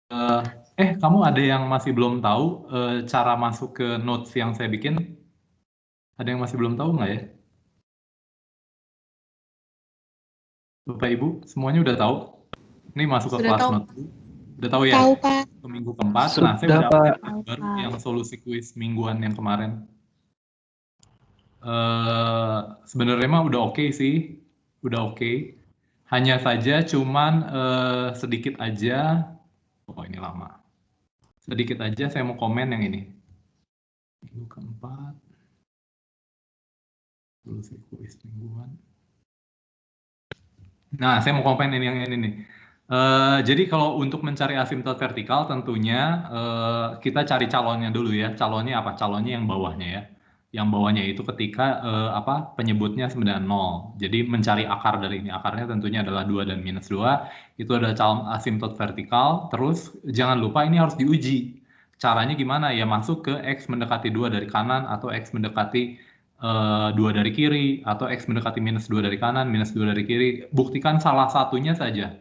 Eh, kamu ada yang masih belum tahu cara masuk ke notes yang saya bikin? Ada yang masih belum tahu nggak ya? Bapak Ibu, semuanya udah tahu? Ini masuk ke Sudah kelas tahu, notes. Udah tahu ya? tahu Pak. Ke minggu keempat. Nah, saya Sudah, udah Pak. update Tahu baru Pak. yang solusi kuis mingguan yang kemarin. Sebenarnya mah udah oke sih, udah oke. Hanya saja cuman sedikit aja. Oh, ini lama. Sedikit aja saya mau komen yang ini. Minggu keempat. Solusi kuis mingguan. Nah, saya mau komen ini yang ini nih. Jadi kalau untuk mencari asimtot vertikal tentunya kita cari calonnya dulu ya. Calonnya apa? Calonnya yang bawahnya ya. Yang bawahnya itu ketika penyebutnya sebenarnya 0. Jadi mencari akar dari ini. Akarnya tentunya adalah 2 dan minus 2. Itu adalah calon asimtot vertikal. Terus jangan lupa ini harus diuji. Caranya gimana? Ya masuk ke X mendekati 2 dari kanan atau X mendekati 2 dari kiri, atau X mendekati minus 2 dari kanan, minus 2 dari kiri. Buktikan salah satunya saja,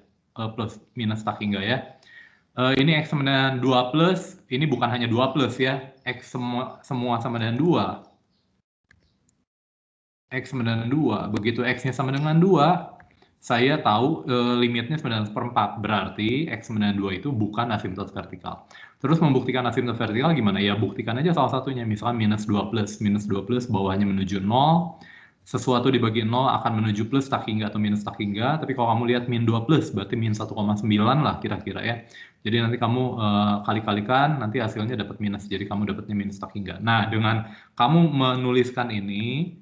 plus minus tak hingga ya. Ini X sama dengan 2 plus, ini bukan hanya 2 plus ya, X semua sama dengan 2. X sama dengan 2, begitu X-nya sama dengan 2, saya tahu limitnya 9/4, berarti X sama dengan 2 itu bukan asimtot vertikal. Terus membuktikan asimtot vertikal gimana? Ya buktikan aja salah satunya, misalkan minus 2 plus bawahnya menuju 0, sesuatu dibagi 0 akan menuju plus tak hingga atau minus tak hingga, tapi kalau kamu lihat min 2 plus, berarti min 1,9 lah kira-kira ya. Jadi nanti kamu kali-kalikan, nanti hasilnya dapat minus, jadi kamu dapatnya minus tak hingga. Nah, dengan kamu menuliskan ini,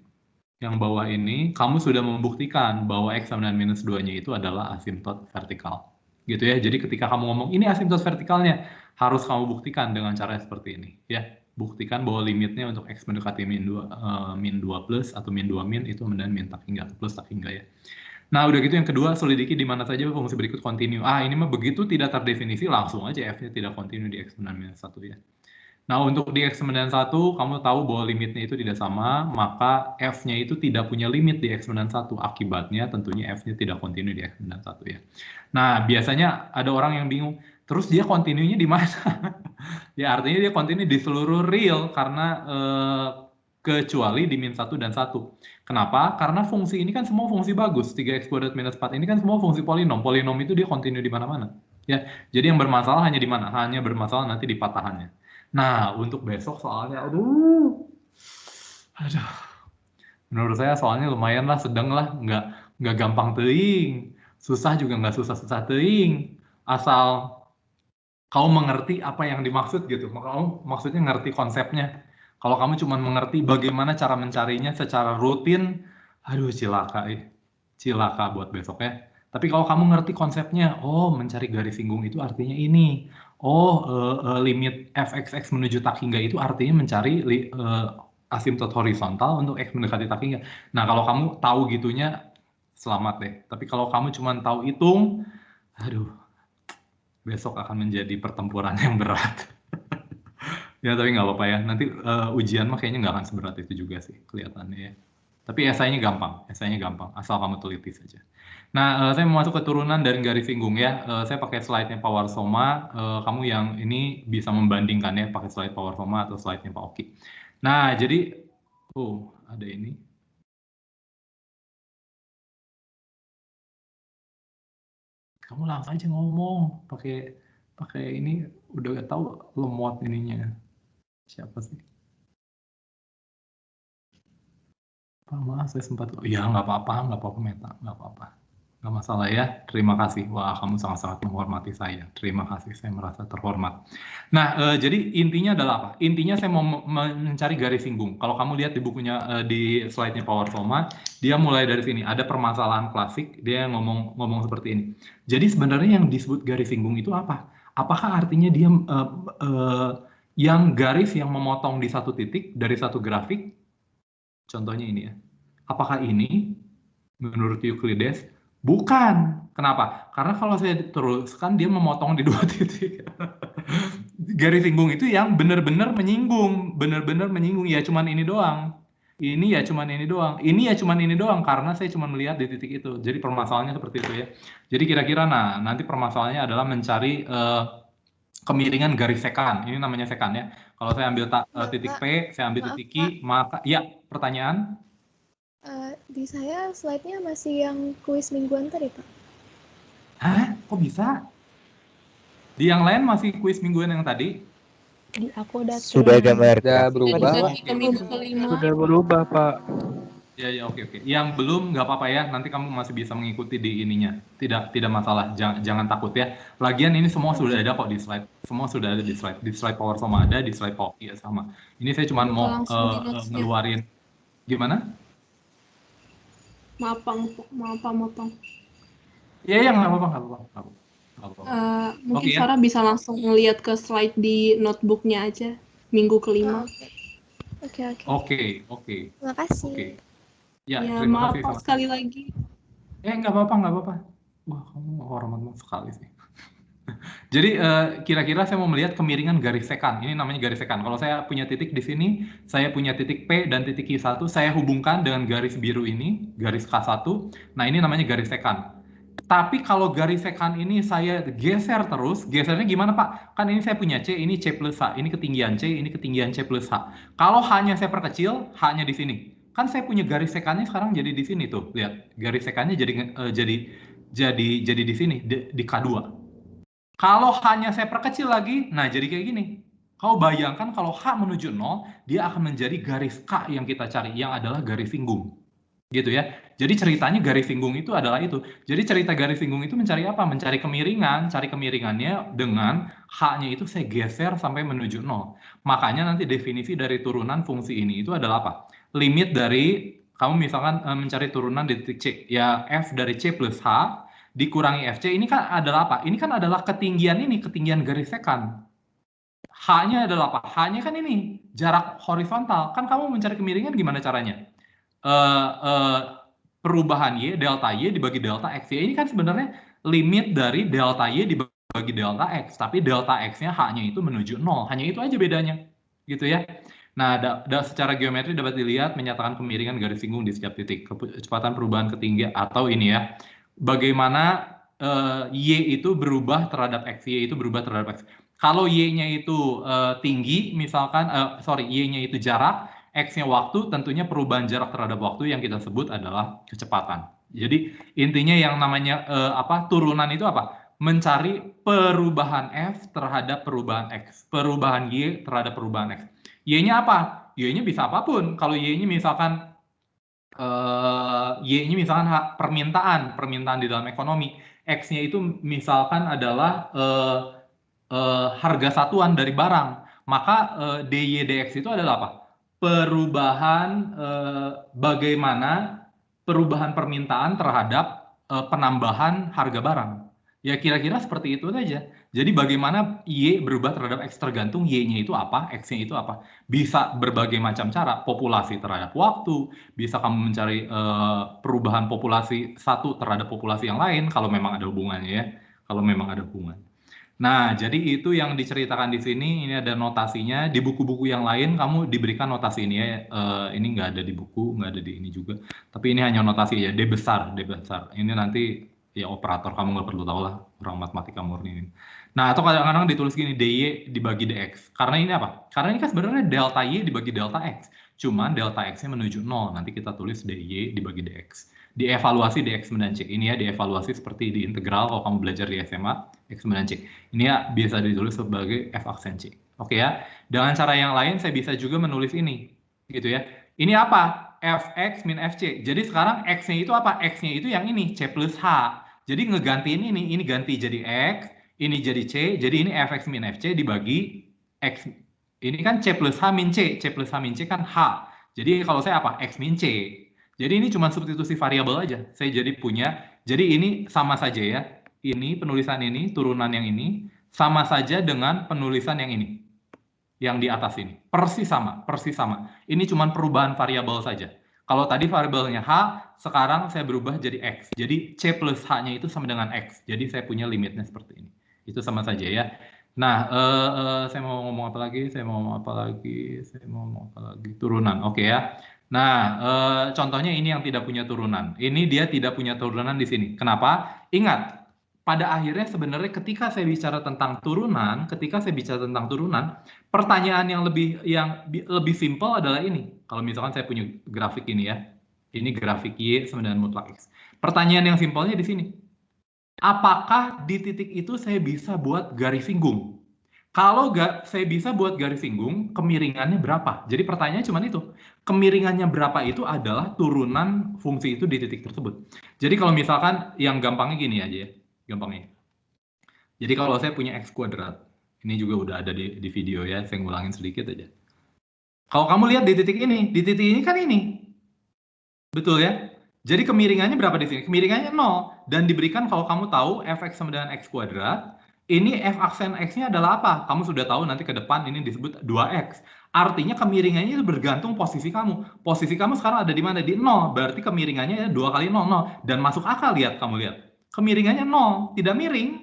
yang bawah ini, kamu sudah membuktikan bahwa X sama dengan minus 2-nya itu adalah asimtot vertikal. Gitu ya, jadi ketika kamu ngomong, ini asimtot vertikalnya, harus kamu buktikan dengan cara seperti ini. Ya, buktikan bahwa limitnya untuk X mendekati min 2 plus atau min 2 min itu dengan min tak hingga, plus tak hingga ya. Nah, udah gitu yang kedua, selidiki di mana saja fungsi berikut continue. Ini mah begitu tidak terdefinisi, langsung aja F-nya tidak continue di X dengan minus 1 ya. Nah, untuk di X dengan 1, kamu tahu bahwa limitnya itu tidak sama, maka F-nya itu tidak punya limit di X dengan 1. Akibatnya tentunya F-nya tidak kontinu di X dengan 1 ya. Nah, biasanya ada orang yang bingung, terus dia kontinunya di mana? Ya, artinya dia kontinu di seluruh real, karena kecuali di min 1 dan 1. Kenapa? Karena fungsi ini kan semua fungsi bagus. 3x kuadrat minus 4 ini kan semua fungsi polinom. Polinom itu dia kontinu di mana-mana. Ya, jadi yang bermasalah hanya di mana? Hanya bermasalah nanti di patahannya. Nah, untuk besok soalnya, aduh, menurut saya soalnya lumayan lah, sedang lah, nggak gampang teuing, susah juga nggak susah-susah teuing, asal kamu mengerti apa yang dimaksud gitu, kamu maksudnya ngerti konsepnya. Kalau kamu cuma mengerti bagaimana cara mencarinya secara rutin, aduh cilaka buat besok ya. Tapi kalau kamu ngerti konsepnya, oh mencari garis singgung itu artinya ini. Oh, limit fxx menuju tak hingga itu artinya mencari asimtot horizontal untuk x mendekati tak hingga. Nah, kalau kamu tahu gitunya, selamat deh. Tapi kalau kamu cuma tahu hitung, aduh, besok akan menjadi pertempuran yang berat. Ya, tapi nggak apa-apa ya. Nanti ujian mah kayaknya nggak akan seberat itu juga sih, kelihatannya ya. Tapi esainya gampang, asal kamu teliti saja. Nah, saya mau masuk ke turunan dari garis singgung ya. Saya pakai slide-nya Pak Warsoma. Kamu yang ini bisa membandingkannya pakai slide Pak Warsoma atau slide-nya Pak Oki. Nah, jadi, ada ini. Kamu langsung aja ngomong, pakai ini, udah tahu lemot ininya. Siapa sih? Pak, maaf saya sempat, ya nggak apa-apa Meta, nggak apa-apa. Nggak masalah ya, terima kasih. Wah, kamu sangat-sangat menghormati saya. Terima kasih, saya merasa terhormat. Nah, jadi intinya adalah apa? Intinya saya mau mencari garis singgung. Kalau kamu lihat di bukunya, di slide-nya Pak Warsoma, dia mulai dari sini. Ada permasalahan klasik, dia ngomong seperti ini. Jadi sebenarnya yang disebut garis singgung itu apa? Apakah artinya dia yang garis yang memotong di satu titik dari satu grafik? Contohnya ini ya. Apakah ini menurut Euclides? Bukan. Kenapa? Karena kalau saya teruskan dia memotong di 2 titik. Garis singgung itu yang benar-benar menyinggung, ya cuman ini doang. Ini ya cuman ini doang. Ini ya cuman ini doang karena saya cuma melihat di titik itu. Jadi permasalahannya seperti itu ya. Jadi kira-kira nanti permasalahannya adalah mencari kemiringan garis sekan. Ini namanya sekan ya. Kalau saya ambil titik Pak, P, saya ambil maaf titik Pak, Q, maka ya pertanyaan. di saya slide-nya masih yang kuis mingguan tadi Pak. Hah? Kok bisa? Di yang lain masih kuis mingguan yang tadi? Di aku udah Sudah gambar Udah grafik. berubah, Oh, Pak. oke. Minggu kelima. Sudah berubah, Pak. Ya, oke. Yang belum nggak apa-apa ya. Nanti kamu masih bisa mengikuti di ininya. Tidak masalah. Jangan takut ya. Lagian ini semua sudah ada kok di slide. Semua sudah ada di slide. Di slide Power sama ada, di slide Power ya sama. Ini saya cuma mau ngeluarin. Gimana? Maaf Pak. Iya, nggak apa-apa. Mungkin Oke, ya. Sarah bisa langsung ngeliat ke slide di notebooknya aja minggu kelima. Oke. Terima kasih. Oke. Ya, Ya, terima maaf kasih. Pak sekali lagi. Nggak apa-apa. Wah, kamu hormat sekali sih. Jadi kira-kira saya mau melihat kemiringan garis sekan. Ini namanya garis sekan. Kalau saya punya titik di sini, saya punya titik P dan titik Q1, saya hubungkan dengan garis biru ini, garis K1. Nah, ini namanya garis sekan. Tapi kalau garis sekan ini saya geser terus, gesernya gimana Pak? Kan ini saya punya C, ini C plus H, ini ketinggian C, ini ketinggian C plus H. Kalau hanya saya perkecil, H-nya di sini. Kan saya punya garis sekannya sekarang jadi di sini tuh, lihat. Garis sekannya jadi di sini, di K2. Kalau hanya saya perkecil lagi, nah jadi kayak gini. Kau bayangkan kalau H menuju 0, dia akan menjadi garis K yang kita cari, yang adalah garis singgung. Gitu ya. Jadi ceritanya garis singgung itu adalah itu. Jadi cerita garis singgung itu mencari apa? Mencari kemiringan, cari kemiringannya dengan H-nya itu saya geser sampai menuju 0. Makanya nanti definisi dari turunan fungsi ini itu adalah apa? Limit dari, kamu misalkan mencari turunan di titik C, ya F dari C plus H dikurangi FC, ini kan adalah apa? Ini kan adalah ketinggian garis sekan. H-nya adalah apa? H-nya kan ini, jarak horizontal. Kan kamu mencari kemiringan gimana caranya? Perubahan Y, delta Y dibagi delta X. Y ini kan sebenarnya limit dari delta Y dibagi delta X. Tapi delta X-nya H-nya itu menuju 0. Hanya itu aja bedanya. Gitu ya. Nah, secara geometri dapat dilihat menyatakan kemiringan garis singgung di setiap titik. Kecepatan perubahan ketinggian atau ini ya. Bagaimana Y itu berubah terhadap X. Y itu berubah terhadap X. Kalau Y-nya itu tinggi, misalkan, Y-nya itu jarak, X-nya waktu, tentunya perubahan jarak terhadap waktu yang kita sebut adalah kecepatan. Jadi intinya yang namanya turunan itu apa? Mencari perubahan F terhadap perubahan X, perubahan Y terhadap perubahan X. Y-nya apa? Y-nya bisa apapun. Kalau Y-nya misalkan permintaan di dalam ekonomi. X-nya itu misalkan adalah harga satuan dari barang. Maka DY dx itu adalah apa? Perubahan bagaimana perubahan permintaan terhadap penambahan harga barang. Ya kira-kira seperti itu saja. Jadi bagaimana Y berubah terhadap X tergantung Y-nya itu apa, X-nya itu apa. Bisa berbagai macam cara, populasi terhadap waktu, bisa kamu mencari perubahan populasi satu terhadap populasi yang lain kalau memang ada hubungannya ya. Kalau memang ada hubungan. Nah, jadi itu yang diceritakan di sini. Ini ada notasinya. Di buku-buku yang lain kamu diberikan notasi ini ya. Ini nggak ada di buku, nggak ada di ini juga. Tapi ini hanya notasi ya. D besar. Ini nanti ya operator kamu nggak perlu tahu lah. Orang matematika murni ini. Nah, atau kadang-kadang ditulis gini, DY dibagi DX. Karena ini apa? Karena ini kan sebenarnya delta Y dibagi delta X. Cuman delta X-nya menuju 0. Nanti kita tulis DY dibagi DX. Dievaluasi dx dan C. Ini ya dievaluasi seperti di integral kalau kamu belajar di SMA, X dan C. Ini ya biasa ditulis sebagai f aksen C. Oke ya. Dengan cara yang lain saya bisa juga menulis ini. Gitu ya. Ini apa? Fx min Fc. Jadi sekarang X-nya itu apa? X-nya itu yang ini, C plus H. Jadi ngegantiin ini ganti jadi X, ini jadi C, jadi ini Fx min Fc dibagi X. Ini kan C plus H min C. C plus H min C kan H. Jadi kalau saya apa? X min C. Jadi ini cuma substitusi variabel aja. Saya jadi ini sama saja ya. Ini penulisan ini, turunan yang ini, sama saja dengan penulisan yang ini. Yang di atas ini. Persis sama. Ini cuma perubahan variabel saja. Kalau tadi variabelnya H, sekarang saya berubah jadi X. Jadi C plus H-nya itu sama dengan X. Jadi saya punya limitnya seperti ini. Itu sama saja ya. Nah, saya mau ngomong apa lagi? Turunan, oke ya. Nah, contohnya ini yang tidak punya turunan. Ini dia tidak punya turunan di sini. Kenapa? Ingat, pada akhirnya sebenarnya ketika saya bicara tentang turunan, pertanyaan yang lebih simpel adalah ini. Kalau misalkan saya punya grafik ini ya, ini grafik Y sama dengan mutlak X. Pertanyaan yang simpelnya di sini. Apakah di titik itu saya bisa buat garis singgung? Kalau saya bisa buat garis singgung, kemiringannya berapa? Jadi pertanyaannya cuma itu. Kemiringannya berapa itu adalah turunan fungsi itu di titik tersebut. Jadi kalau misalkan yang gampangnya gini aja ya. Gampangnya. Jadi kalau saya punya X kuadrat, ini juga udah ada di video ya, saya ngulangin sedikit aja. Kalau kamu lihat di titik ini kan ini. Betul ya? Jadi kemiringannya berapa di sini? Kemiringannya 0. Dan diberikan kalau kamu tahu fx sama dengan x kuadrat, ini f aksen x-nya adalah apa? Kamu sudah tahu nanti ke depan ini disebut 2x. Artinya kemiringannya itu bergantung posisi kamu. Posisi kamu sekarang ada di mana? Di 0. Berarti kemiringannya 2 kali 0, 0. Dan masuk akal, kamu lihat. Kemiringannya 0, tidak miring.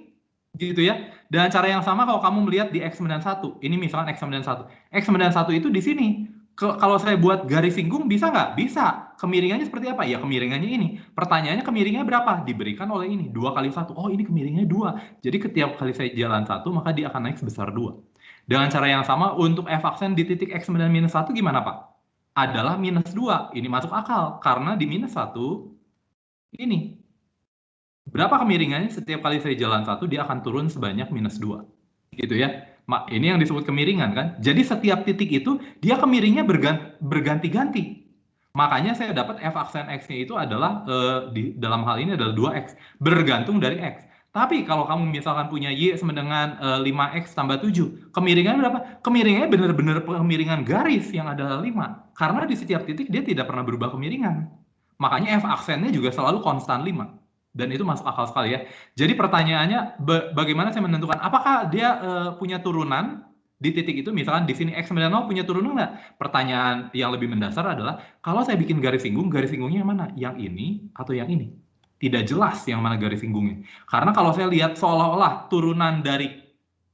Gitu ya. Dan cara yang sama kalau kamu melihat di x sama dengan 1. Ini misalkan x sama dengan 1. X sama dengan 1 itu di sini. Kalau saya buat garis singgung bisa nggak? Bisa. Kemiringannya seperti apa? Ya kemiringannya ini. Pertanyaannya kemiringannya berapa? Diberikan oleh ini. 2 kali 1. Oh ini kemiringannya 2. Jadi setiap kali saya jalan 1 maka dia akan naik sebesar 2. Dengan cara yang sama untuk f aksen di titik x sama dengan minus 1 gimana Pak? Adalah minus 2. Ini masuk akal. Karena di minus 1 ini. Berapa kemiringannya? Setiap kali saya jalan 1 dia akan turun sebanyak minus 2. Gitu ya. Ini yang disebut kemiringan kan. Jadi setiap titik itu dia kemiringnya berganti-ganti. Makanya saya dapat f aksen x-nya itu adalah dalam hal ini adalah 2x. Bergantung dari x. Tapi kalau kamu misalkan punya y sama dengan 5x tambah 7. Kemiringan berapa? Kemiringannya benar-benar kemiringan garis yang adalah 5. Karena di setiap titik dia tidak pernah berubah kemiringan. Makanya f aksennya juga selalu konstan 5. Dan itu masuk akal sekali ya. Jadi pertanyaannya, bagaimana saya menentukan apakah dia punya turunan di titik itu, misalkan di sini x sama dengan 0 punya turunan nggak? Pertanyaan yang lebih mendasar adalah, kalau saya bikin garis singgungnya yang mana? Yang ini atau yang ini? Tidak jelas yang mana garis singgungnya. Karena kalau saya lihat seolah-olah turunan dari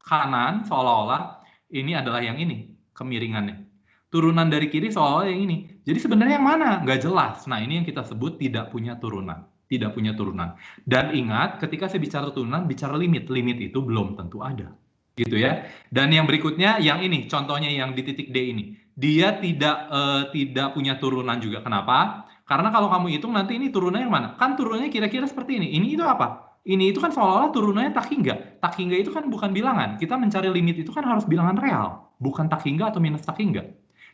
kanan, seolah-olah ini adalah yang ini, kemiringannya. Turunan dari kiri seolah-olah yang ini. Jadi sebenarnya yang mana? Nggak jelas. Nah ini yang kita sebut tidak punya turunan. Tidak punya turunan. Dan ingat, ketika saya bicara turunan, bicara limit. Limit itu belum tentu ada. Gitu ya. Dan yang berikutnya, yang ini, contohnya yang di titik D ini. Dia tidak punya turunan juga. Kenapa? Karena kalau kamu hitung nanti ini turunannya yang mana? Kan turunannya kira-kira seperti ini. Ini itu apa? Ini itu kan seolah-olah turunannya tak hingga. Tak hingga itu kan bukan bilangan. Kita mencari limit itu kan harus bilangan real. Bukan tak hingga atau minus tak hingga.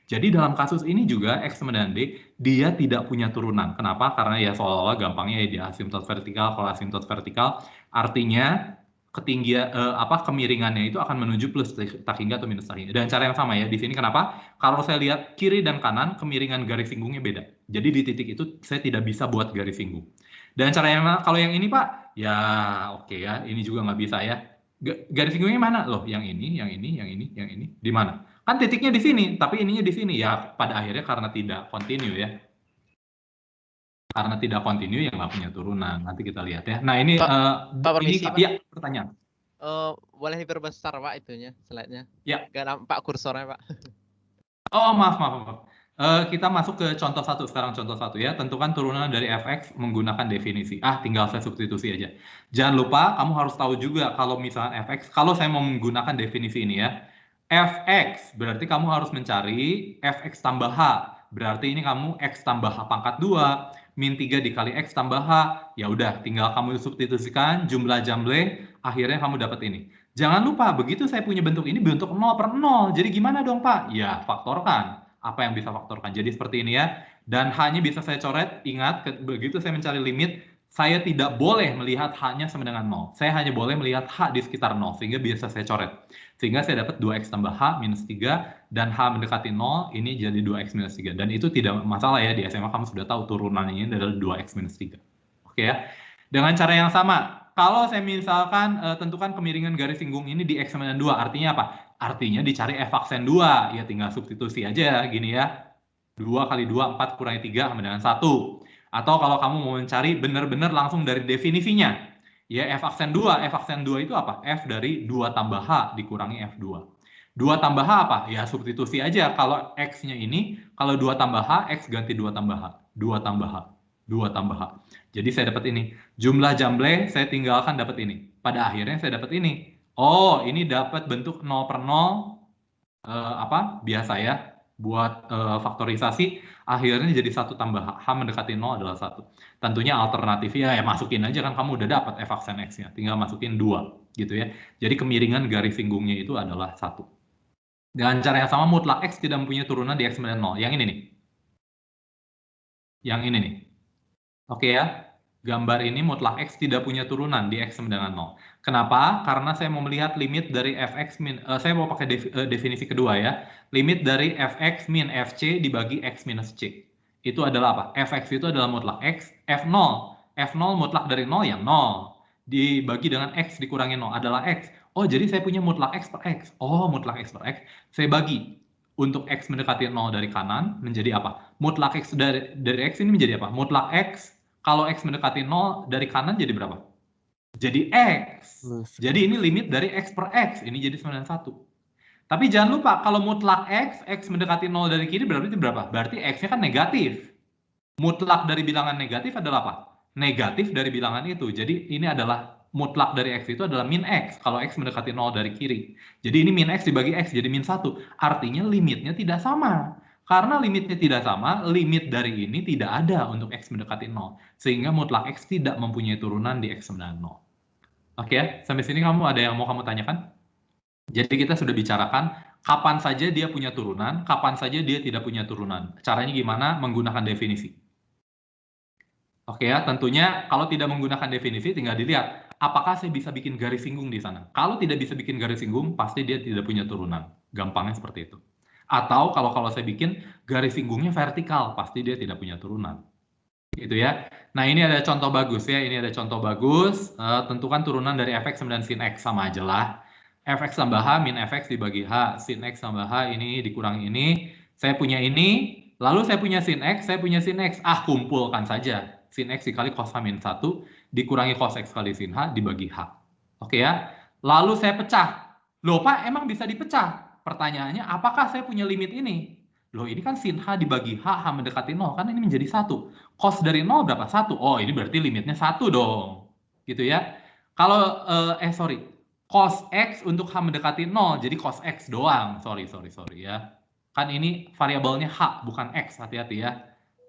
Jadi dalam kasus ini juga X sama dengan D, dia tidak punya turunan. Kenapa? Karena ya seolah-olah gampangnya ya di asimtot vertikal. Kalau asimtot vertikal artinya ketinggian kemiringannya itu akan menuju plus tak hingga atau minus tak hingga. Dan cara yang sama ya di sini kenapa? Kalau saya lihat kiri dan kanan kemiringan garis singgungnya beda. Jadi di titik itu saya tidak bisa buat garis singgung. Dan cara yang kalau yang ini Pak, ya oke ya, ini juga nggak bisa ya. Garis singgungnya mana? Loh, yang ini, yang ini, yang ini, yang ini, di mana? Kan titiknya di sini, tapi ininya di sini. Ya, pada akhirnya karena tidak kontinu ya. Karena tidak kontinu yang nggak punya turunan. Nanti kita lihat ya. Nah, ini Pak permisi, ini, ya, pertanyaan. Boleh diperbesar Pak itunya, slide-nya. Ya. Nggak nampak kursornya Pak. Oh, maaf. Kita masuk ke contoh 1 sekarang, contoh 1 ya. Tentukan turunan dari fx menggunakan definisi. Tinggal saya substitusi aja. Jangan lupa kamu harus tahu juga kalau misalnya fx, kalau saya mau menggunakan definisi ini ya. Fx berarti kamu harus mencari fx tambah h. Berarti ini kamu x tambah h pangkat 2 min 3 dikali x tambah h. Ya udah, tinggal kamu substitusikan jumlah jumlah, akhirnya kamu dapat ini. Jangan lupa begitu saya punya bentuk ini bentuk 0/0. Jadi gimana dong Pak? Ya faktorkan. Apa yang bisa faktorkan? Jadi seperti ini ya. Dan h-nya bisa saya coret. Ingat, begitu saya mencari limit, saya tidak boleh melihat h-nya sama dengan 0. Saya hanya boleh melihat h di sekitar 0, sehingga bisa saya coret. Sehingga saya dapat 2x tambah h minus 3, dan h mendekati 0, ini jadi 2x minus 3. Dan itu tidak masalah ya, di SMA kamu sudah tahu turunannya ini adalah 2x minus 3. Oke ya. Dengan cara yang sama, kalau saya misalkan tentukan kemiringan garis singgung ini di x sama dengan 2, artinya apa? Artinya dicari f aksen 2, ya tinggal substitusi aja gini ya. 2 kali 2, 4 kurangi 3 sama dengan 1. Atau kalau kamu mau mencari benar-benar langsung dari definisinya, ya f aksen 2 itu apa? F dari 2 tambah h dikurangi f2. 2 tambah h apa? Ya substitusi aja. Kalau x-nya ini, kalau 2 tambah h, x ganti 2 tambah h. 2 tambah h. 2 tambah H. Jadi saya dapat ini. Jumlah jumlah saya tinggalkan dapat ini. Pada akhirnya saya dapat ini. Oh, ini dapat bentuk 0 per 0, biasa ya. Buat faktorisasi, akhirnya jadi 1 tambah H. H mendekati 0 adalah 1. Tentunya alternatifnya ya masukin aja kan, kamu udah dapat f aksen X-nya. Tinggal masukin 2 gitu ya. Jadi kemiringan garis singgungnya itu adalah 1. Dengan cara yang sama, mutlak X tidak mempunyai turunan di X mendan 0. Yang ini nih. Yang ini nih. Oke ya. Gambar ini mutlak X tidak punya turunan di X sama dengan 0. Kenapa? Karena saya mau melihat limit dari fx min, saya mau pakai definisi kedua ya. Limit dari fx min fc dibagi x minus c. Itu adalah apa? Fx itu adalah mutlak X. F0. F0 mutlak dari 0 ya 0. Dibagi dengan X dikurangi 0 adalah X. Oh, jadi saya punya mutlak X per X. Oh, mutlak X per X. Saya bagi. Untuk X mendekati 0 dari kanan menjadi apa? Mutlak X dari X ini menjadi apa? Mutlak X, kalau X mendekati 0 dari kanan jadi berapa? Jadi X. Jadi ini limit dari X per X. Ini jadi 91. Tapi jangan lupa, kalau mutlak X mendekati 0 dari kiri berarti berapa? Berarti X-nya kan negatif. Mutlak dari bilangan negatif adalah apa? Negatif dari bilangan itu. Jadi ini adalah mutlak dari X itu adalah min X. Kalau X mendekati 0 dari kiri. Jadi ini min X dibagi X jadi min 1. Artinya limitnya tidak sama. Karena limitnya tidak sama, limit dari ini tidak ada untuk X mendekati 0. Sehingga mutlak X tidak mempunyai turunan di X sama dengan 0. Oke ya, sampai sini kamu ada yang mau kamu tanyakan? Jadi kita sudah bicarakan kapan saja dia punya turunan, kapan saja dia tidak punya turunan. Caranya gimana? Menggunakan definisi. Oke ya, tentunya kalau tidak menggunakan definisi tinggal dilihat apakah saya bisa bikin garis singgung di sana. Kalau tidak bisa bikin garis singgung, pasti dia tidak punya turunan. Gampangnya seperti itu. Atau kalau saya bikin garis singgungnya vertikal, pasti dia tidak punya turunan. Gitu ya. Nah, ini ada contoh bagus ya. Ini ada contoh bagus. Tentukan turunan dari fx dan sin x, sama aja lah. Fx tambah h min fx dibagi h. Sin x tambah h ini dikurangi ini. Saya punya ini. Lalu saya punya sin x, saya punya sin x. Kumpulkan saja. Sin x dikali cos h min 1 dikurangi cos x kali sin h dibagi h. Oke ya. Lalu saya pecah. Loh Pak, emang bisa dipecah? Pertanyaannya, apakah saya punya limit ini? Loh, ini kan sin h dibagi h, h mendekati 0, kan ini menjadi 1. Cos dari 0 berapa? 1. Oh, ini berarti limitnya 1 dong. Gitu ya. Kalau, cos x untuk h mendekati 0, jadi cos x doang. Sorry ya. Kan ini variabelnya h, bukan x, hati-hati ya.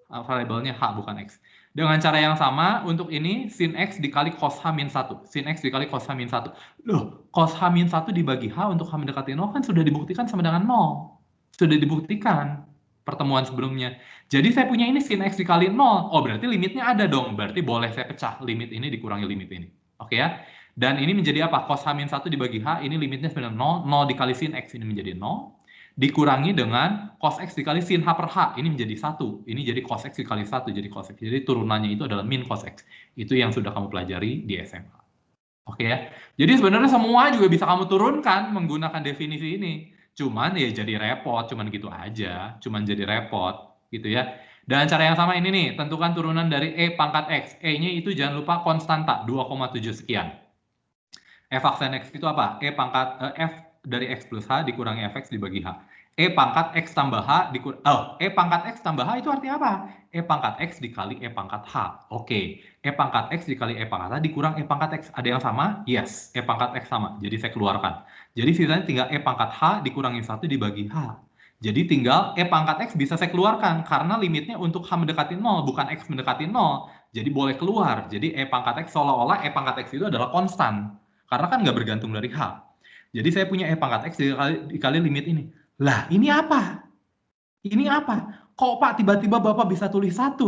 Variabelnya h, bukan x. Dengan cara yang sama, untuk ini sin x dikali cos h min 1. Sin x dikali cos h min 1. Loh, cos h min 1 dibagi h untuk h mendekati 0 kan sudah dibuktikan sama dengan 0. Sudah dibuktikan pertemuan sebelumnya. Jadi saya punya ini sin x dikali 0. Oh, berarti limitnya ada dong. Berarti boleh saya pecah limit ini dikurangi limit ini. Oke ya. Dan ini menjadi apa? Cos h min 1 dibagi h, ini limitnya sebenarnya 0. 0 dikali sin x ini menjadi 0. Dikurangi dengan cos x dikali sin h per h, ini menjadi 1. Ini jadi cos x dikali 1, jadi cos x. Jadi turunannya itu adalah min cos x. Itu yang sudah kamu pelajari di SMA. Oke ya. Jadi sebenarnya semua juga bisa kamu turunkan menggunakan definisi ini. Cuman ya jadi repot, cuman gitu aja. Cuman jadi repot, gitu ya. Dan cara yang sama ini nih, tentukan turunan dari E pangkat X. E-nya itu jangan lupa konstanta, 2,7 sekian. F aksen X itu apa? E pangkat F dari X plus H dikurangi Fx dibagi H. E pangkat X tambah H E pangkat X tambah H itu artinya apa? E pangkat X dikali E pangkat H. Oke. E pangkat X dikali E pangkat H dikurang E pangkat X. Ada yang sama? Yes. E pangkat X sama. Jadi saya keluarkan. Jadi sisanya tinggal E pangkat H dikurangi 1 dibagi H. Jadi tinggal E pangkat X bisa saya keluarkan. Karena limitnya untuk H mendekati 0, bukan X mendekati 0. Jadi boleh keluar. Jadi E pangkat X seolah-olah E pangkat X itu adalah konstan. Karena kan nggak bergantung dari H. Jadi saya punya E pangkat X dikali limit ini. Lah, ini apa? Ini apa? Kok Pak tiba-tiba Bapak bisa tulis 1?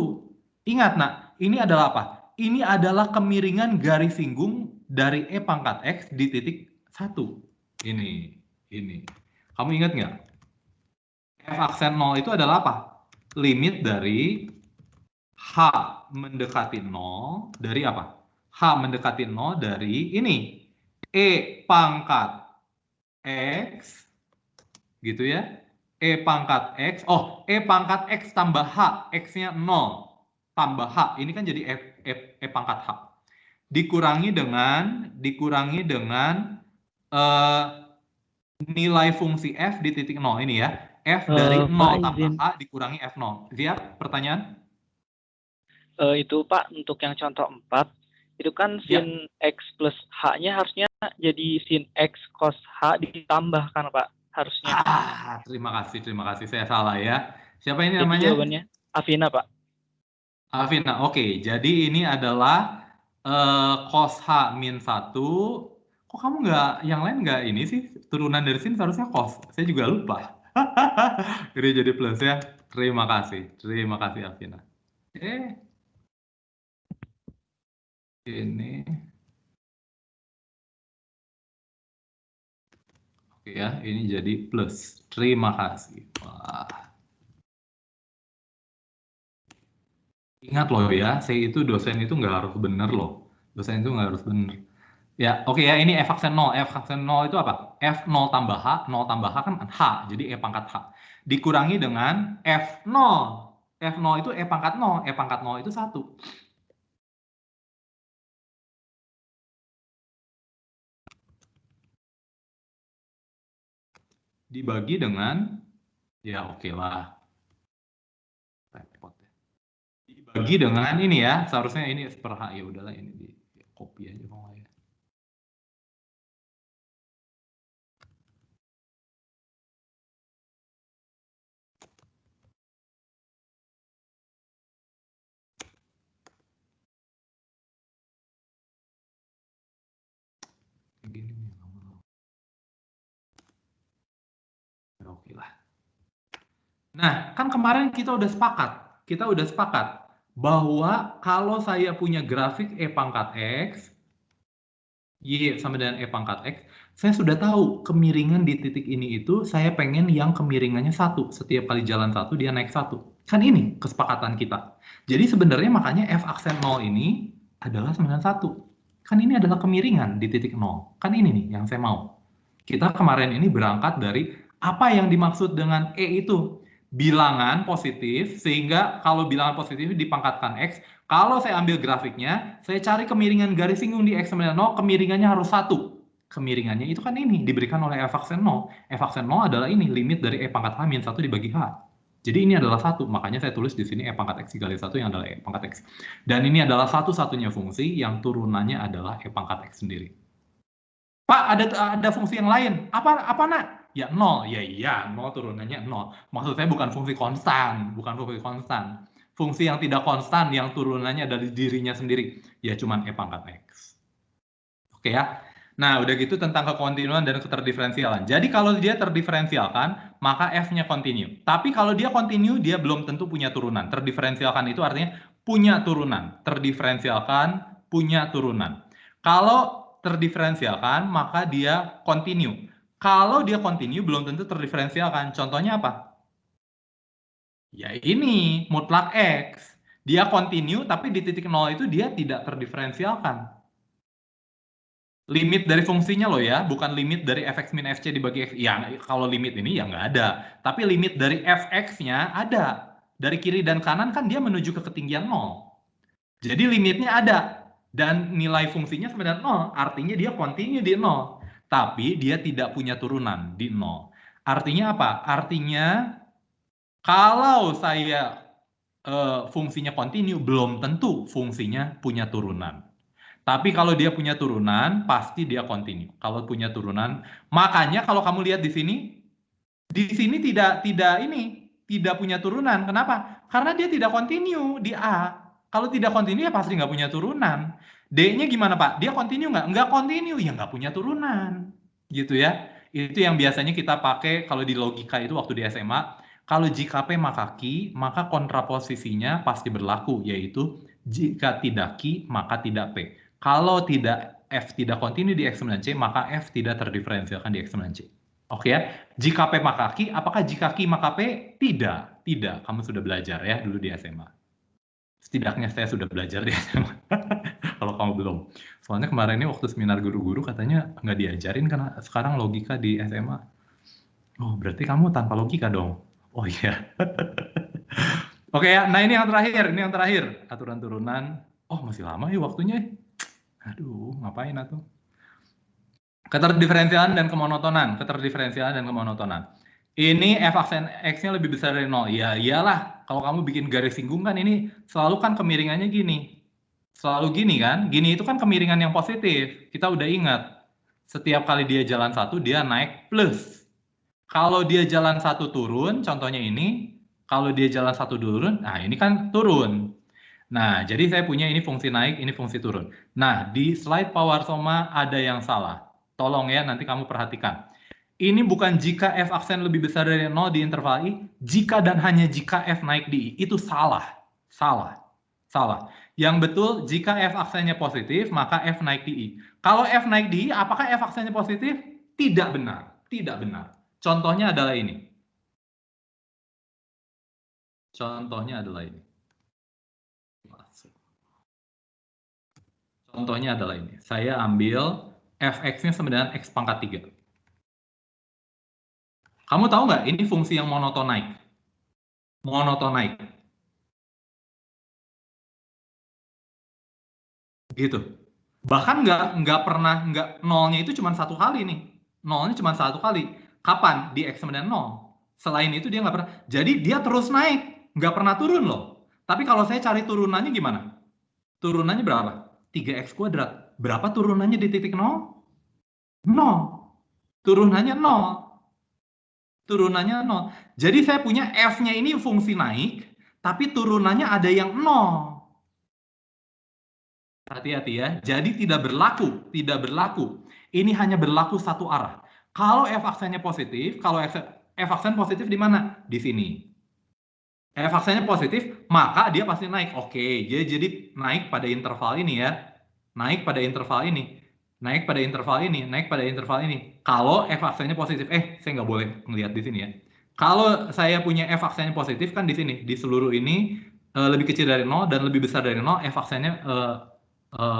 Ingat nak, ini adalah apa? Ini adalah kemiringan garis singgung dari E pangkat X di titik 1. Ini. Kamu ingat nggak? F aksen 0 itu adalah apa? Limit dari H mendekati 0 dari apa? H mendekati 0 dari ini. E pangkat X, gitu ya. E pangkat X, E pangkat X tambah H, X-nya 0, tambah H, ini kan jadi E pangkat H. Dikurangi dengan nilai fungsi F di titik 0, ini ya. F dari 0 tambah H dikurangi F0. Siap pertanyaan? itu Pak, untuk yang contoh 4, itu kan Ya. sin X plus H-nya harusnya jadi sin X cos H ditambahkan Pak, harusnya. Terima kasih. Saya salah ya. Siapa ini Jadi namanya? jawabannya Afina Pak. Alvina, oke. Jadi ini adalah cos H min 1. Kok kamu nggak, yang lain nggak ini sih? Turunan dari sin seharusnya cos. Saya juga lupa. Jadi plus ya. Terima kasih Alvina. Ini. Oke ya, ini jadi plus. Terima kasih. Wah. Ingat loh ya, saya itu dosen itu nggak harus bener loh. Dosen itu nggak harus bener. Ya, oke ya, ini f aksen 0. F aksen 0 itu apa? F 0 tambah H, 0 tambah H kan H, jadi E pangkat H. Dikurangi dengan F0. F0 itu E pangkat 0, E pangkat 0 itu 1. Dibagi dengan, ya oke lah. Repot ya. Dibagi dengan ini ya, seharusnya ini per H, ya udahlah ini di copy aja kalau nggak ya. Gini nih, oke lah. Nah, kan kemarin kita udah sepakat bahwa kalau saya punya grafik E pangkat X, Y sama dengan E pangkat X, saya sudah tahu kemiringan di titik ini itu saya pengen yang kemiringannya 1. Setiap kali jalan 1 dia naik 1. Kan ini kesepakatan kita. Jadi sebenarnya makanya F aksen 0 ini adalah 91. Kan ini adalah kemiringan di titik 0. Kan ini nih yang saya mau. Kita kemarin ini berangkat dari apa yang dimaksud dengan E itu. Bilangan positif, sehingga kalau bilangan positif dipangkatkan X, kalau saya ambil grafiknya, saya cari kemiringan garis singgung di X sama dengan 0, kemiringannya harus 1. Kemiringannya itu kan ini, diberikan oleh F aksen 0. F aksen 0 adalah ini, limit dari E pangkat H min 1 dibagi H. Jadi ini adalah 1, makanya saya tulis di sini E pangkat X dikali 1 yang adalah E pangkat X. Dan ini adalah satu-satunya fungsi yang turunannya adalah E pangkat X sendiri. Pak, ada fungsi yang lain. Apa nak? Ya 0. Ya iya, 0 turunannya 0. Maksud saya bukan fungsi konstan. Fungsi yang tidak konstan yang turunannya dari dirinya sendiri. Ya cuman E pangkat X. Oke ya. Nah, udah gitu tentang kekontinuan dan keterdiferensialan. Jadi kalau dia terdiferensialkan, maka F-nya kontinu. Tapi kalau dia kontinu, dia belum tentu punya turunan. Terdiferensialkan itu artinya punya turunan. Terdiferensialkan, punya turunan. Kalau terdiferensialkan, maka dia kontinu. Kalau dia kontinu, belum tentu terdiferensialkan. Contohnya apa? Ya ini, mutlak X. Dia kontinu, tapi di titik 0 itu dia tidak terdiferensialkan. Limit dari fungsinya loh ya, bukan limit dari fx min fc dibagi x. Ya, kalau limit ini ya nggak ada. Tapi limit dari fx-nya ada. Dari kiri dan kanan kan dia menuju ke ketinggian 0. Jadi limitnya ada. Dan nilai fungsinya sebenarnya 0. Artinya dia kontinu di 0. Tapi dia tidak punya turunan di 0. Artinya apa? Artinya kalau saya fungsinya kontinu, belum tentu fungsinya punya turunan. Tapi kalau dia punya turunan, pasti dia kontinu. Kalau punya turunan, makanya kalau kamu lihat di sini tidak punya turunan. Kenapa? Karena dia tidak kontinu di A. Kalau tidak kontinu ya pasti nggak punya turunan. D-nya gimana Pak? Dia kontinu nggak? Nggak kontinu, ya nggak punya turunan. Gitu ya. Itu yang biasanya kita pakai kalau di logika itu waktu di SMA. Kalau jika P maka Q, maka kontraposisinya pasti berlaku, yaitu jika tidak Q, maka tidak P. Kalau tidak F tidak kontinu di X sama C, maka F tidak terdiferensialkan di X sama C. Oke ya, jika P maka Q, apakah jika Q maka P? Tidak. Kamu sudah belajar ya dulu di SMA. Setidaknya saya sudah belajar di SMA. Kalau kamu belum. Soalnya kemarin ini waktu seminar guru-guru katanya nggak diajarin karena sekarang logika di SMA. Oh, berarti kamu tanpa logika dong. Oh iya. Oke ya, nah ini yang terakhir. Aturan turunan. Oh, masih lama ya waktunya. Aduh, ngapain atuh? Keterdiferensialan dan kemonotonan. Ini F aksen X-nya lebih besar dari 0. Ya iyalah, Kalau kamu bikin garis singgung kan ini selalu kan kemiringannya gini. Selalu gini kan? Gini itu kan kemiringan yang positif. Kita udah ingat. Setiap kali dia jalan satu, dia naik plus. Kalau dia jalan satu turun, contohnya ini. Kalau dia jalan satu turun, nah ini kan turun. Nah, jadi saya punya ini fungsi naik, ini fungsi turun. Nah, di slide Power Soma ada yang salah. Tolong ya, nanti kamu perhatikan. Ini bukan jika F aksen lebih besar dari 0 di interval I, jika dan hanya jika F naik di I. Itu salah. Salah. Salah. Yang betul, jika F aksennya positif, maka F naik di I. Kalau F naik di I, apakah F aksennya positif? Tidak benar. Tidak benar. Contohnya adalah ini. Contohnya adalah ini. Contohnya adalah ini. Saya ambil Fx-nya sama dengan X pangkat 3. Kamu tahu nggak, ini fungsi yang monoton naik. Monoton naik. Gitu. Bahkan nggak pernah, nolnya itu cuma satu kali nih. Nolnya cuma satu kali. Kapan? Di X sama dengan 0. Selain itu dia nggak pernah. Jadi dia terus naik. Nggak pernah turun loh. Tapi kalau saya cari turunannya gimana? Turunannya berapa? 3x kuadrat. Berapa turunannya di titik 0? 0. Turunannya 0. Turunannya 0. Jadi saya punya F-nya ini fungsi naik, tapi turunannya ada yang 0. Hati-hati ya. Jadi tidak berlaku. Tidak berlaku. Ini hanya berlaku satu arah. Kalau F aksennya positif, kalau F aksen positif di mana? Di sini. F aksennya positif, maka dia pasti naik. Oke, jadi naik pada interval ini ya. Naik pada interval ini. Naik pada interval ini. Naik pada interval ini. Kalau F aksennya positif. Saya nggak boleh ngelihat di sini ya. Kalau saya punya F aksennya positif kan di sini. Di seluruh ini lebih kecil dari 0 dan lebih besar dari 0, F aksennya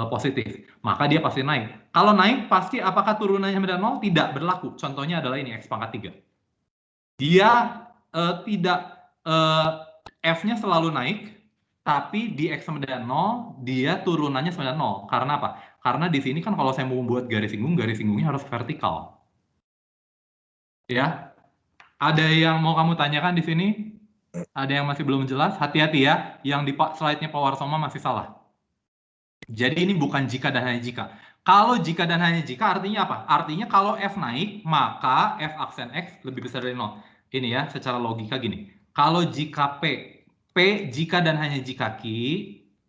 positif. Maka dia pasti naik. Kalau naik pasti apakah turunannya sama dengan 0? Tidak berlaku. Contohnya adalah ini X pangkat 3. Dia tidak F-nya selalu naik, tapi di X sama dengan 0, dia turunannya sama dengan 0. Karena apa? Karena di sini kan kalau saya mau membuat garis singgungnya harus vertikal. Ya. Ada yang mau kamu tanyakan di sini? Ada yang masih belum jelas? Hati-hati ya, yang di slide-nya Power Soma masih salah. Jadi ini bukan jika dan hanya jika. Kalau jika dan hanya jika artinya apa? Artinya kalau F naik, maka F aksen X lebih besar dari 0. Ini ya, secara logika gini. Kalau jika P jika dan hanya jika Q,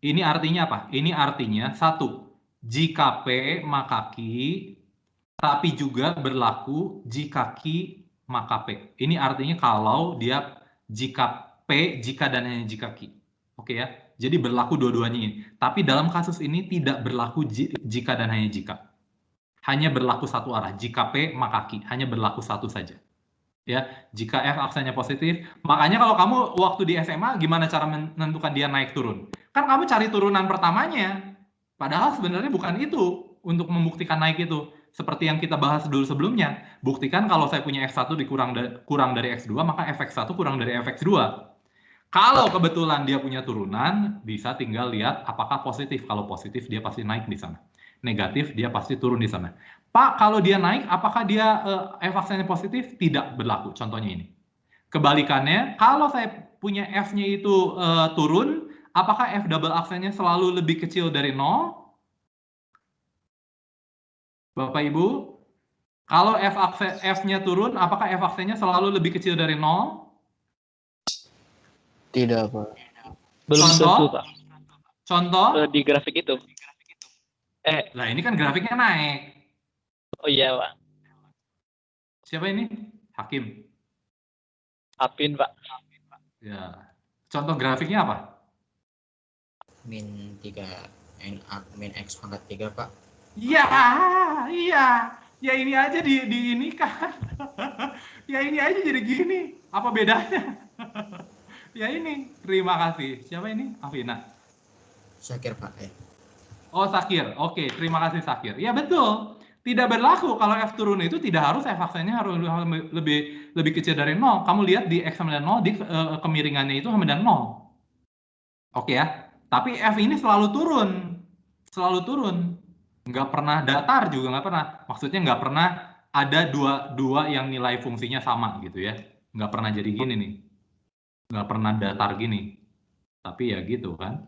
ini artinya apa? Ini artinya satu, jika P maka Q, tapi juga berlaku jika Q maka P. Ini artinya kalau dia jika P, jika dan hanya jika Q. Oke ya, jadi berlaku dua-duanya ini. Tapi dalam kasus ini tidak berlaku jika dan hanya jika. Hanya berlaku satu arah, jika P maka Q. Hanya berlaku satu saja. Ya, jika F aksennya positif, makanya kalau kamu waktu di SMA gimana cara menentukan dia naik turun? Kan kamu cari turunan pertamanya. Padahal sebenarnya bukan itu untuk membuktikan naik itu. Seperti yang kita bahas dulu sebelumnya. Buktikan kalau saya punya X1 kurang dari X2, maka Fx1 kurang dari Fx2. Kalau kebetulan dia punya turunan, bisa tinggal lihat apakah positif. Kalau positif dia pasti naik di sana. Negatif dia pasti turun di sana. Pak, kalau dia naik, apakah dia F aksennya positif? Tidak berlaku. Contohnya ini. Kebalikannya, kalau saya punya F-nya itu turun, apakah F double aksennya selalu lebih kecil dari 0? Bapak Ibu, kalau F-nya turun, apakah F aksennya selalu lebih kecil dari 0? Tidak, Pak. Belum tentu, Pak. Contoh? Di grafik itu. Nah, ini kan grafiknya naik. Oh iya, Pak. Siapa ini? Hakim. Apin, Pak. Ya. Contoh grafiknya apa? Min 3 min X pangkat 3, Pak. Iya, iya. Ya ini aja di ini kan. Ya ini aja jadi gini. Apa bedanya? Ya ini. Terima kasih. Siapa ini? Afina. Syakir, Pak. Oh, Sakir. Oke, terima kasih Sakir. Ya betul. Tidak berlaku kalau F turun itu tidak harus F aksennya harus lebih kecil dari 0. Kamu lihat di X sama dengan 0 di kemiringannya itu sama dengan 0. Oke ya. Tapi F ini selalu turun. Selalu turun. Nggak pernah datar juga nggak pernah. Maksudnya nggak pernah ada dua yang nilai fungsinya sama gitu ya. Nggak pernah jadi gini nih. nggak pernah datar gini. Tapi ya gitu kan.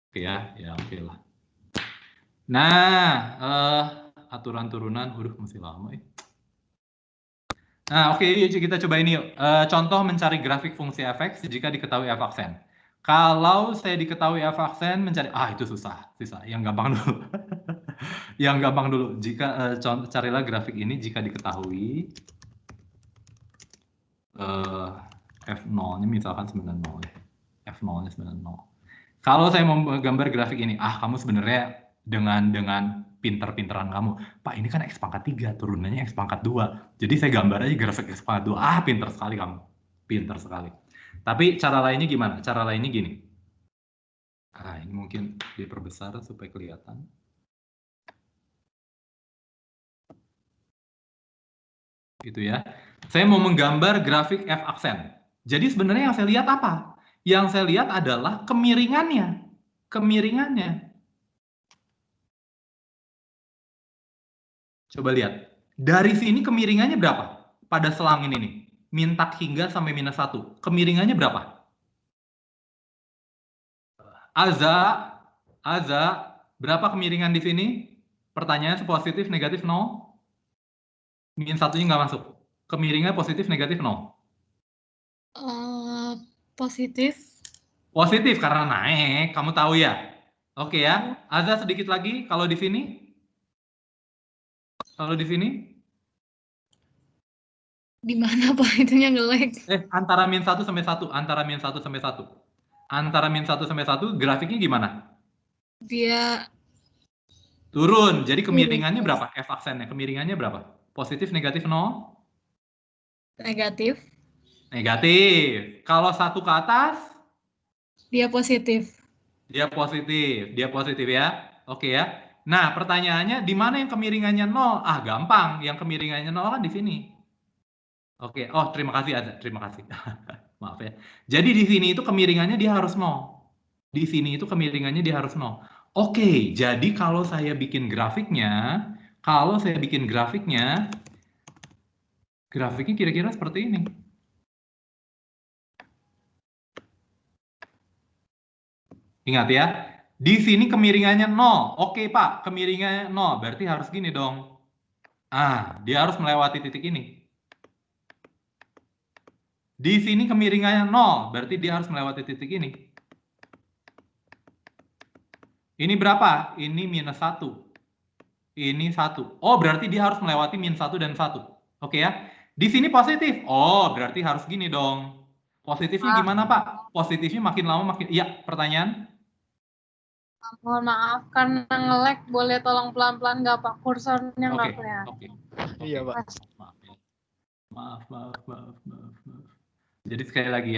Oke ya oke lah. Nah, aturan turunan, masih lama ya. Nah, oke, yuk kita coba ini yuk. Contoh mencari grafik fungsi fx jika diketahui f aksen. Kalau saya diketahui f aksen mencari, itu susah. Yang gampang dulu. Yang gampang dulu. Jika carilah grafik ini jika diketahui f0-nya misalkan 90 ya. F0-nya 90. Kalau saya mau gambar grafik ini, kamu sebenarnya dengan pinter-pinteran kamu, Pak ini kan X pangkat 3, turunannya X pangkat 2. Jadi saya gambar aja grafik X pangkat 2. Pinter sekali kamu. Pinter sekali. Tapi cara lainnya gimana? Cara lainnya gini. Ini mungkin diperbesar supaya kelihatan. Gitu ya. Saya mau menggambar grafik F aksen. Jadi sebenarnya yang saya lihat apa? Yang saya lihat adalah kemiringannya. Coba lihat. Dari sini kemiringannya berapa? Pada selang ini nih. Min tak hingga sampai -1. Kemiringannya berapa? Aza, berapa kemiringan di sini? Pertanyaannya positif, negatif, 0? Min satunya nggak masuk. Kemiringannya positif, negatif, 0? Positif. Positif karena naik, kamu tahu ya. Oke ya. Aza sedikit lagi, kalau di sini? Kalau di sini? Di mana Pak itunya nge-lag? Antara min 1 sampai 1. Antara min 1 sampai 1. Antara min 1 sampai 1, grafiknya gimana? Dia turun. Jadi kemiringannya berapa? F aksennya. Kemiringannya berapa? Positif, negatif, 0? negatif. Negatif. Kalau 1 ke atas? Dia positif. Dia positif ya. Oke ya. Nah, pertanyaannya di mana yang kemiringannya 0? Gampang. Yang kemiringannya 0 kan di sini. Oke. Terima kasih Azza. Terima kasih. Maaf ya. Jadi di sini itu kemiringannya dia harus 0. Di sini itu kemiringannya dia harus 0. Oke, jadi kalau saya bikin grafiknya, grafiknya kira-kira seperti ini. Ingat ya, di sini kemiringannya 0. Oke Pak, kemiringannya 0, berarti harus gini dong. Dia harus melewati titik ini. Di sini kemiringannya 0, berarti dia harus melewati titik ini. Ini berapa? Ini -1. Ini 1. Berarti dia harus melewati -1 dan 1. Oke ya. Di sini positif. Berarti harus gini dong. Positifnya gimana, Pak? Positifnya makin lama makin... Iya, pertanyaan? Mohon maaf, karena nge-lag, boleh tolong pelan-pelan nggak Pak? Kursornya nggak kelihatan. Oke. Iya, Pak. Maaf. Jadi sekali lagi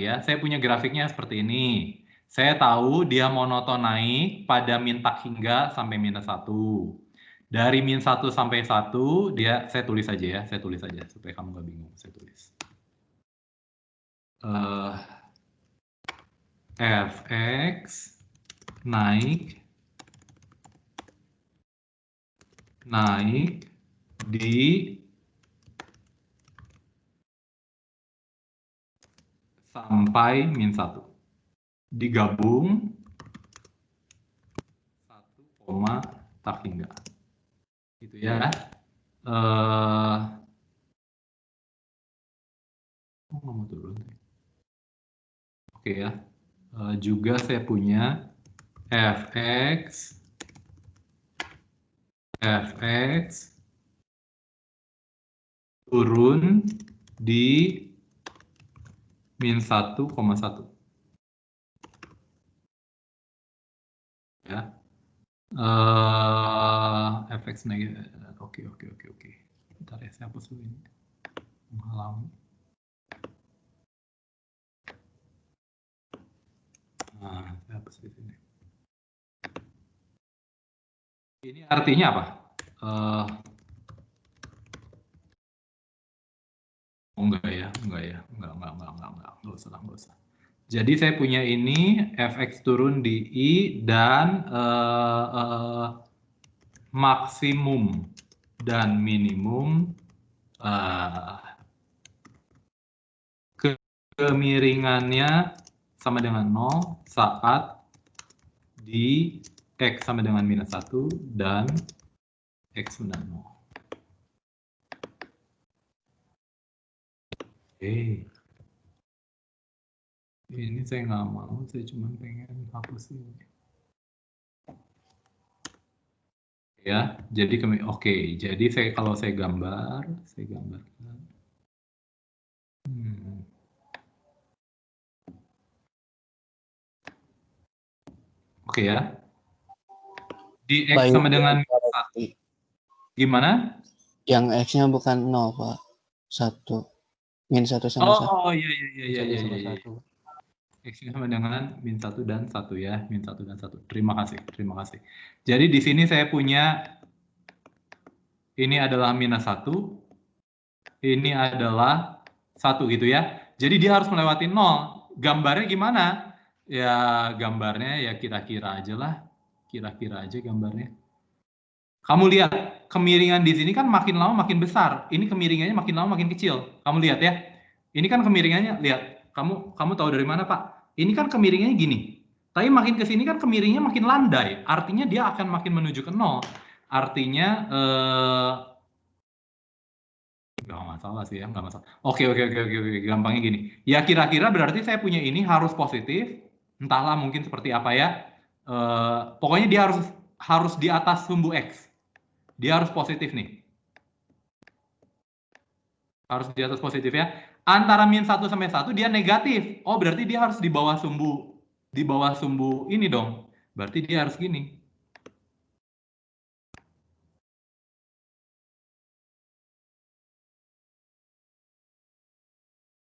ya. Saya punya grafiknya seperti ini. Saya tahu dia monoton naik pada min tak hingga sampai -1. Dari min 1 sampai 1, saya tulis aja ya. Supaya kamu nggak bingung. Saya tulis. Fx naik di sampai min 1. Digabung 1, tak hingga. Gitu ya. Nggak mau turun. Oke ya. Juga saya punya Fx turun di min 1,1. Ya. Fx negatif. Oke. Bentar ya, saya hapus dulu ini. Menghalangi. Saya hapus di sini. Ini artinya apa? Enggak ya. Enggak usah. Jadi saya punya ini Fx turun di I dan maksimum dan minimum kemiringannya sama dengan 0 saat di X sama dengan -1 dan X benar 0. Oke. Ini saya nggak mau, saya cuma pengen hapus ini. Ya, jadi oke. Jadi kalau saya gambarkan. Oke ya. Di X sama dengan 1. Gimana? Yang X-nya bukan 0, Pak. 1. -1 sama 1. Oh iya. X-nya sama dengan -1 dan 1 ya. -1 dan 1. Terima kasih. Jadi di sini saya punya ini adalah -1. Ini adalah 1 gitu ya. Jadi dia harus melewati 0. Gambarnya gimana? Ya gambarnya ya kira-kira aja lah. Kira-kira aja gambarnya. Kamu lihat kemiringan di sini kan makin lama makin besar. Ini kemiringannya makin lama makin kecil. Kamu lihat ya. Ini kan kemiringannya, lihat. Kamu tahu dari mana, Pak? Ini kan kemiringannya gini. Tapi makin ke sini kan kemiringnya makin landai. Artinya dia akan makin menuju ke 0. Artinya nggak masalah sih ya, nggak masalah. Oke. Gampangnya gini. Ya kira-kira berarti saya punya ini harus positif. Entahlah mungkin seperti apa ya. Pokoknya dia harus di atas sumbu X. Dia harus positif nih. Harus di atas positif ya. Antara -1 sampai 1 dia negatif. Oh, berarti dia harus di bawah sumbu ini dong. Berarti dia harus gini.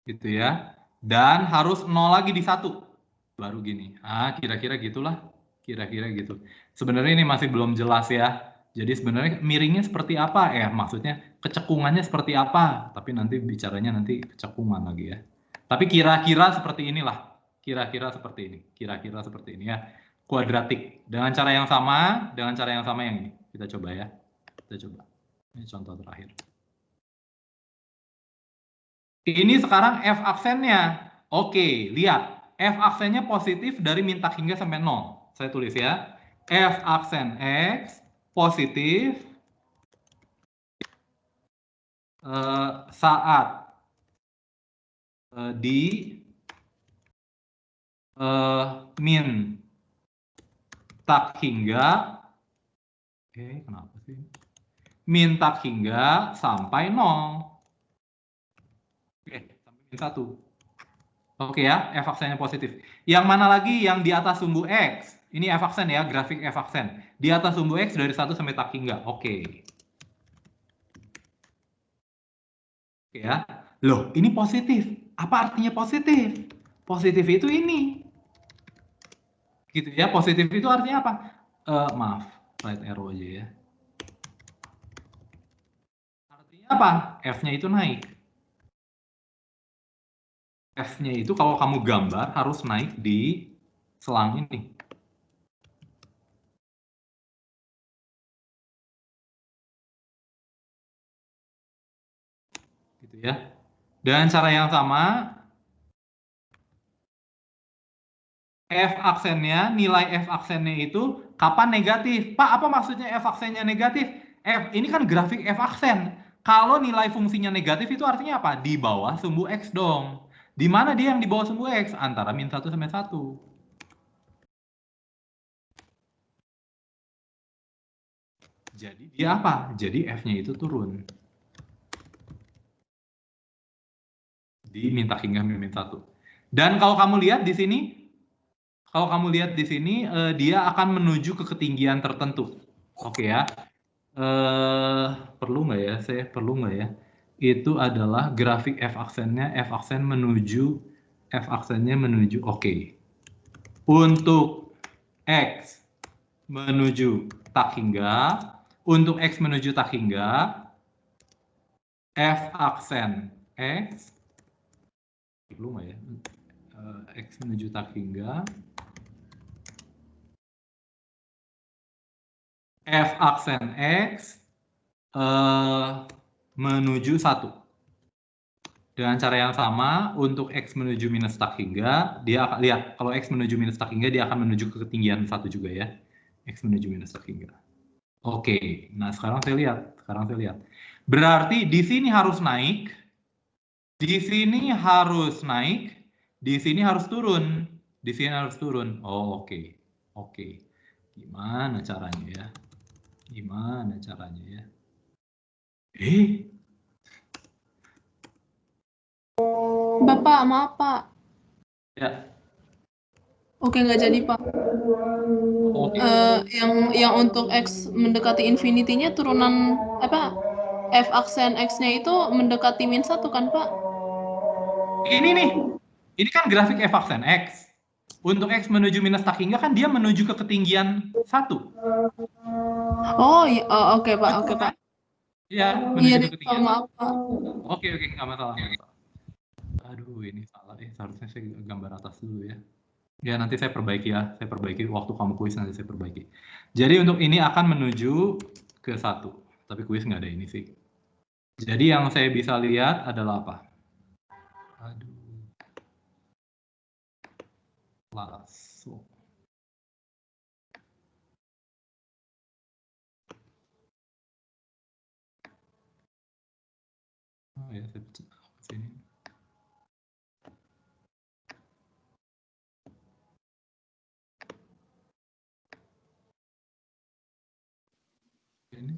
Gitu ya. Dan harus 0 lagi di 1. Baru gini. Kira-kira gitulah. Kira-kira gitu. Sebenarnya ini masih belum jelas ya. Jadi sebenarnya miringnya seperti apa? Maksudnya kecekungannya seperti apa? Tapi nanti bicaranya nanti kecekungan lagi ya. Tapi kira-kira seperti inilah. Kira-kira seperti ini ya. Kuadratik. Dengan cara yang sama yang ini. Kita coba ya. Ini contoh terakhir. Ini sekarang F aksennya. Oke, lihat. F aksennya positif dari mintak hingga sampai 0. Saya tulis ya. F aksen X positif saat di min tak hingga kenapa sih? Min tak hingga sampai 0. Sampai min 1. Oke ya, F aksennya positif. Yang mana lagi yang di atas sumbu X? Ini F aksen ya, grafik F aksen. Di atas sumbu X dari 1 sampai tak hingga. Oke ya. Loh, ini positif. Apa artinya positif? Positif itu ini. Gitu ya, positif itu artinya apa? Maaf, right arrow aja ya. Artinya apa? F-nya itu naik. F-nya itu kalau kamu gambar harus naik di selang ini. Gitu ya. Dan cara yang sama, F aksennya, nilai F aksennya itu kapan negatif? Pak, apa maksudnya F aksennya negatif? Ini kan grafik F aksen. Kalau nilai fungsinya negatif itu artinya apa? Di bawah sumbu X dong. Di mana dia yang di bawah sumbu X? Antara -1 sampai 1. Jadi dia apa? Jadi F-nya itu turun. Di mintak hingga -1. Dan kalau kamu lihat di sini, dia akan menuju ke ketinggian tertentu. Oke ya. Perlu nggak ya? Itu adalah grafik F aksennya. F aksennya menuju. Oke. Untuk X menuju tak hingga. Untuk X menuju tak hingga. F aksen X. Perlu nggak ya? X menuju tak hingga. F aksen X menuju 1. Dengan cara yang sama, untuk X menuju minus tak hingga, dia akan lihat, kalau X menuju minus tak hingga, dia akan menuju ke ketinggian 1 juga ya. X menuju minus tak hingga. Oke, nah sekarang saya lihat. Berarti di sini harus naik, di sini harus naik, di sini harus turun. Di sini harus turun. Oh, oke. Oke. Gimana caranya ya? Gimana caranya ya? Bapak, maaf Pak. Ya. Oke, nggak jadi Pak. Oke. Yang untuk X mendekati infinity-nya turunan apa? F aksen X-nya itu mendekati -1 kan Pak? Ini nih. Ini kan grafik f aksen X. Untuk X menuju minus tak hingga kan dia menuju ke ketinggian 1. Oh, iya. Oh, oke Pak, oke Pak. Iya, Iya menuju deh ke Pak, ketinggian. maaf Pak. Oke, nggak masalah. Aduh, ini salah. Seharusnya saya gambar atas dulu ya. Ya, nanti saya perbaiki ya. Saya perbaiki waktu kamu kuis, nanti saya perbaiki. Jadi untuk ini akan menuju ke 1. Tapi kuis nggak ada ini sih. Jadi yang saya bisa lihat adalah apa? Aduh. Langsung. Oh ya, saya ke sini.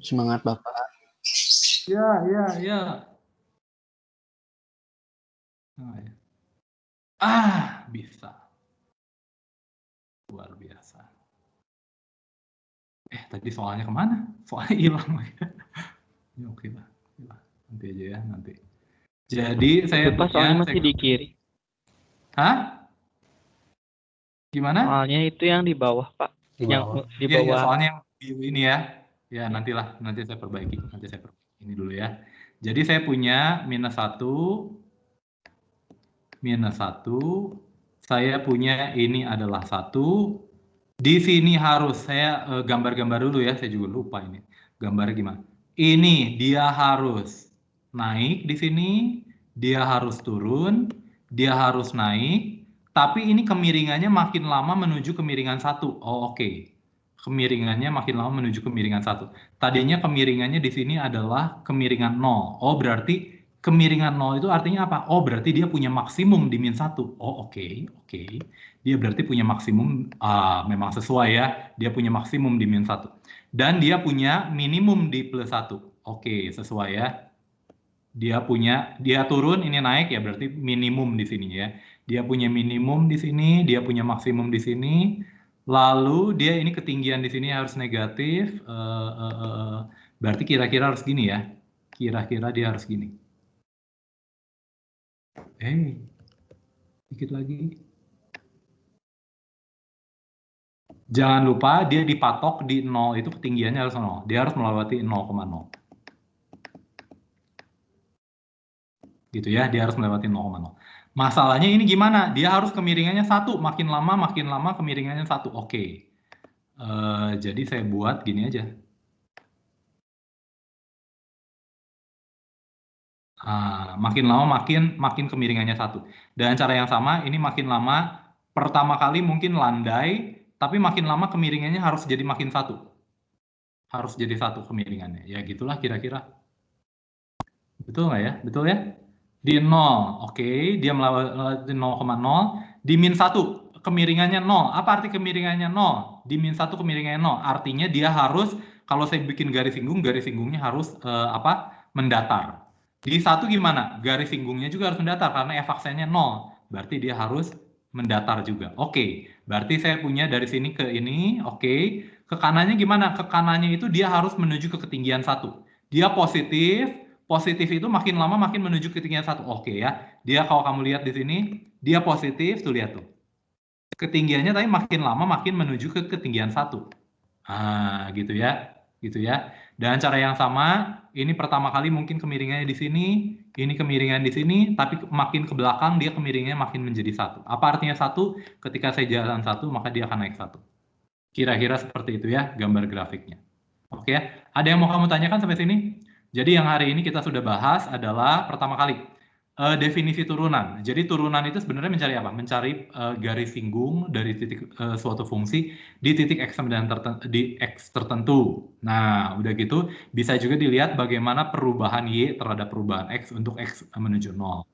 Semangat Bapak. Ya. Ah, bisa. Luar biasa. Tadi soalnya kemana? Soalnya hilang. Ya, oke lah. Nanti aja ya, nanti. Jadi saya Pas soalnya masih di kiri. Hah? Gimana? Soalnya itu yang di bawah, Pak. Yang di Iya, bawah. soalnya yang biru ini ya. Ya, nanti saya perbaiki. Ini dulu ya. Jadi saya punya -1, saya punya ini adalah 1. Di sini harus saya gambar-gambar dulu ya, saya juga lupa ini. Gambarnya gimana? Ini dia harus naik di sini, dia harus turun, dia harus naik, tapi ini kemiringannya makin lama menuju kemiringan 1. Oh, oke. Kemiringannya makin lama menuju kemiringan 1. Tadinya kemiringannya di sini adalah kemiringan 0. Oh, berarti kemiringan 0 itu artinya apa? Oh, berarti dia punya maksimum di -1. Oh, oke. Dia berarti punya maksimum, memang sesuai ya. Dia punya maksimum di -1. Dan dia punya minimum di +1. Oke, sesuai ya. Dia turun, ini naik ya, berarti minimum di sini ya. Dia punya minimum di sini, dia punya maksimum di sini. Lalu dia ini ketinggian di sini harus negatif. Berarti kira-kira harus gini ya. Kira-kira dia harus gini. Dikit lagi. Jangan lupa dia dipatok di 0, itu ketinggiannya harus 0. Dia harus melewati 0,0. Gitu ya, dia harus melewati 0,0. Masalahnya ini gimana? Dia harus kemiringannya 1, makin lama kemiringannya 1. Oke. Jadi saya buat gini aja. Makin lama makin kemiringannya 1. Dan cara yang sama, ini makin lama, pertama kali mungkin landai, tapi makin lama kemiringannya harus jadi makin 1. Harus jadi 1 kemiringannya. Ya gitulah kira-kira. Betul nggak ya? Betul ya? Di 0, oke. Dia melewati 0,0. Di -1, kemiringannya 0. Apa arti kemiringannya 0? Di -1 kemiringannya 0. Artinya dia harus, kalau saya bikin garis singgungnya harus mendatar. Di 1 gimana? Garis singgungnya juga harus mendatar karena f aksennya 0. Berarti dia harus mendatar juga. Oke, berarti saya punya dari sini ke ini, oke. Ke kanannya gimana? Ke kanannya itu dia harus menuju ke ketinggian 1. Dia positif itu makin lama makin menuju ke ketinggian 1. Oke ya. Dia kalau kamu lihat di sini, dia positif, tuh lihat tuh. Ketinggiannya tapi makin lama makin menuju ke ketinggian 1. Gitu ya. Dan cara yang sama, ini pertama kali mungkin kemiringannya di sini, ini kemiringan di sini, tapi makin ke belakang dia kemiringannya makin menjadi 1. Apa artinya 1? Ketika saya jalan 1, maka dia akan naik 1. Kira-kira seperti itu ya gambar grafiknya. Oke ya. Ada yang mau kamu tanyakan sampai sini? Jadi yang hari ini kita sudah bahas adalah pertama kali, definisi turunan. Jadi turunan itu sebenarnya mencari apa? Mencari garis singgung dari titik suatu fungsi di titik x di x tertentu. Nah, udah gitu bisa juga dilihat bagaimana perubahan y terhadap perubahan x untuk x menuju 0.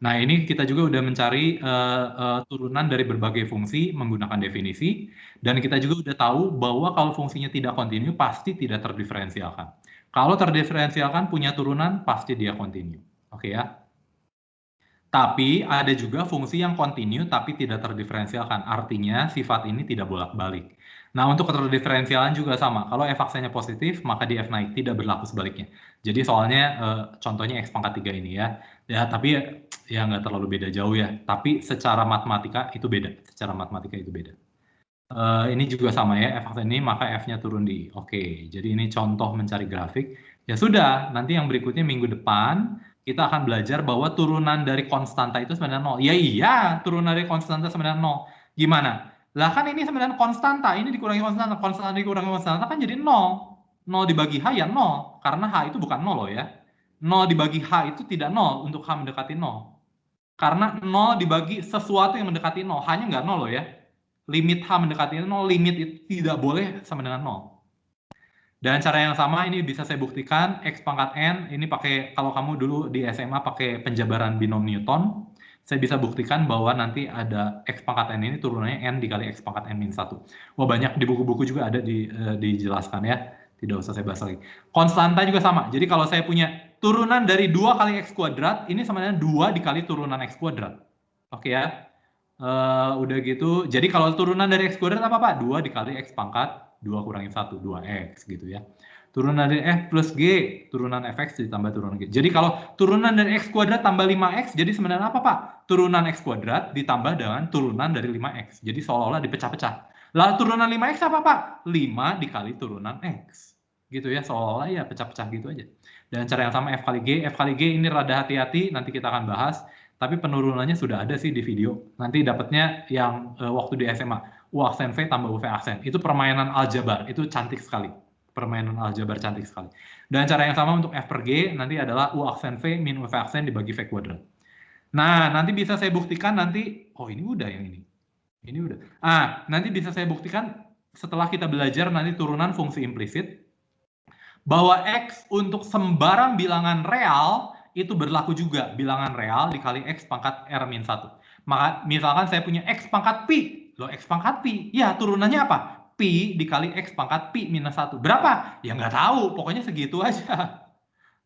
Nah, ini kita juga udah mencari turunan dari berbagai fungsi menggunakan definisi, dan kita juga udah tahu bahwa kalau fungsinya tidak kontinu pasti tidak terdiferensialkan. Kalau terdiferensialkan punya turunan pasti dia kontinu. Oke ya. Tapi ada juga fungsi yang kontinu tapi tidak terdiferensialkan. Artinya sifat ini tidak bolak-balik. Nah, untuk terdiferensialan juga sama. Kalau f aksennya positif, maka di f naik, tidak berlaku sebaliknya. Jadi soalnya contohnya x pangkat 3 ini ya. Ya, tapi ya nggak terlalu beda jauh ya. Tapi secara matematika itu beda. Secara matematika itu beda. Ini juga sama ya, f aksen ini maka f-nya turun di. Oke, jadi ini contoh mencari grafik. Ya sudah, nanti yang berikutnya minggu depan kita akan belajar bahwa turunan dari konstanta itu sebenarnya 0. Ya iya, turunan dari konstanta sebenarnya 0. Gimana? Lah kan ini sebenarnya konstanta, ini dikurangi konstanta, konstanta dikurangi konstanta kan jadi 0. 0 dibagi H ya 0, karena H itu bukan 0 loh ya. 0 dibagi H itu tidak 0 untuk H mendekati 0. Karena 0 dibagi sesuatu yang mendekati 0, H-nya nggak 0 loh ya. Limit H mendekati 0, limit itu tidak boleh sama dengan 0. Dan cara yang sama ini bisa saya buktikan, x pangkat n, ini pakai, kalau kamu dulu di SMA pakai penjabaran binom Newton, saya bisa buktikan bahwa nanti ada x pangkat n ini turunannya n dikali x pangkat n min 1. Wah, banyak di buku-buku juga ada dijelaskan ya, tidak usah saya bahas lagi. Konstanta juga sama, jadi kalau saya punya turunan dari 2 kali x kuadrat, ini sama dengan 2 dikali turunan x kuadrat. Oke ya, udah gitu, jadi kalau turunan dari x kuadrat apa Pak? 2 dikali x pangkat 2 kurangi 1, 2x gitu ya. Turunan dari f plus g, turunan fx ditambah turunan g. Jadi kalau turunan dari x kuadrat tambah 5x, jadi sebenarnya apa Pak? Turunan x kuadrat ditambah dengan turunan dari 5x. Jadi seolah-olah dipecah-pecah. Lalu turunan 5x apa Pak? 5 dikali turunan x. Gitu ya, seolah-olah ya pecah-pecah gitu aja. Dan cara yang sama f kali g ini rada hati-hati, nanti kita akan bahas. Tapi penurunannya sudah ada sih di video. Nanti dapatnya yang waktu di SMA. U aksen V tambah UV aksen. Itu permainan aljabar. Itu cantik sekali. Permainan aljabar cantik sekali. Dan cara yang sama untuk F per G nanti adalah U aksen V min UV aksen dibagi V kuadrat. Nah, nanti bisa saya buktikan nanti. Oh, ini udah yang ini. Ini udah. Nanti bisa saya buktikan setelah kita belajar nanti turunan fungsi implisit. Bahwa X untuk sembarang bilangan real itu berlaku juga. Bilangan real dikali X pangkat R min 1. Maka misalkan saya punya X pangkat pi. Loh, X pangkat pi. Ya, turunannya apa? Pi dikali X pangkat pi minus 1. Berapa? Ya nggak tahu. Pokoknya segitu aja.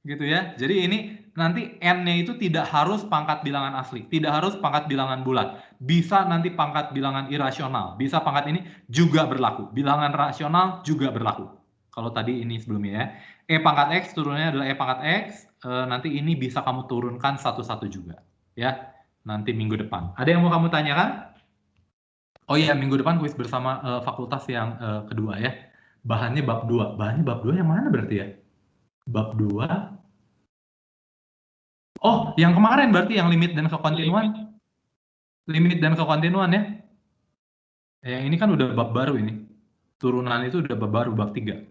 Gitu ya. Jadi ini nanti N-nya itu tidak harus pangkat bilangan asli. Tidak harus pangkat bilangan bulat. Bisa nanti pangkat bilangan irasional. Bisa pangkat ini juga berlaku. Bilangan rasional juga berlaku. Kalau tadi ini sebelumnya ya. E pangkat X turunnya adalah E pangkat X. Nanti ini bisa kamu turunkan satu-satu juga. Ya. Nanti minggu depan. Ada yang mau kamu tanyakan? Oh iya, minggu depan kuis bersama fakultas yang kedua ya. Bahannya bab 2. Bahannya bab 2 yang mana berarti ya? Bab 2. Oh, yang kemarin berarti yang limit dan kekontinuan. Limit dan kekontinuan ya. Yang ini kan udah bab baru ini. Turunan itu udah bab baru, bab 3.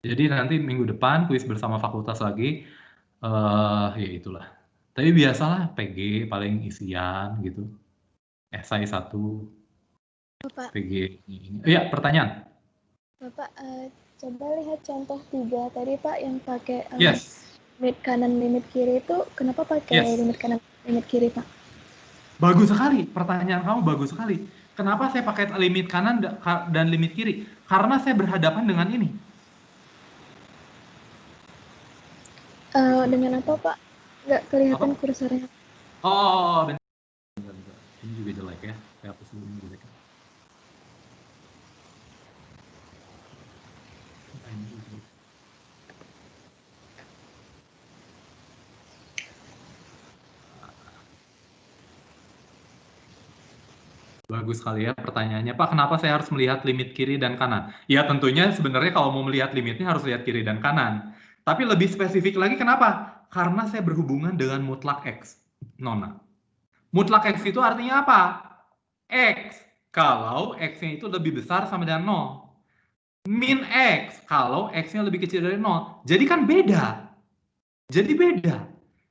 Jadi nanti minggu depan kuis bersama fakultas lagi. Ya itulah. Tapi biasalah PG paling isian gitu. Esai 1. Bapak, PG ini. Iya, pertanyaan. Bapak, coba lihat contoh 3 tadi Pak yang pakai Yes. limit kanan, limit kiri itu kenapa pakai Yes. limit kanan, limit kiri Pak? Bagus sekali, pertanyaan kamu bagus sekali. Kenapa saya pakai limit kanan dan limit kiri? Karena saya berhadapan dengan ini. Dengan apa Pak? Nggak kelihatan Apa? kursornya. Oh, bentar. Ini juga jelek ya. Saya hapus dulu ini jelek. Bagus sekali ya pertanyaannya, Pak, kenapa saya harus melihat limit kiri dan kanan? Ya tentunya sebenarnya kalau mau melihat limitnya harus lihat kiri dan kanan. Tapi lebih spesifik lagi kenapa? Karena saya berhubungan dengan mutlak X, Nona. Mutlak X itu artinya apa? X, kalau X-nya itu lebih besar sama dengan 0. Min X, kalau X-nya lebih kecil dari 0. Jadi kan beda. Jadi beda.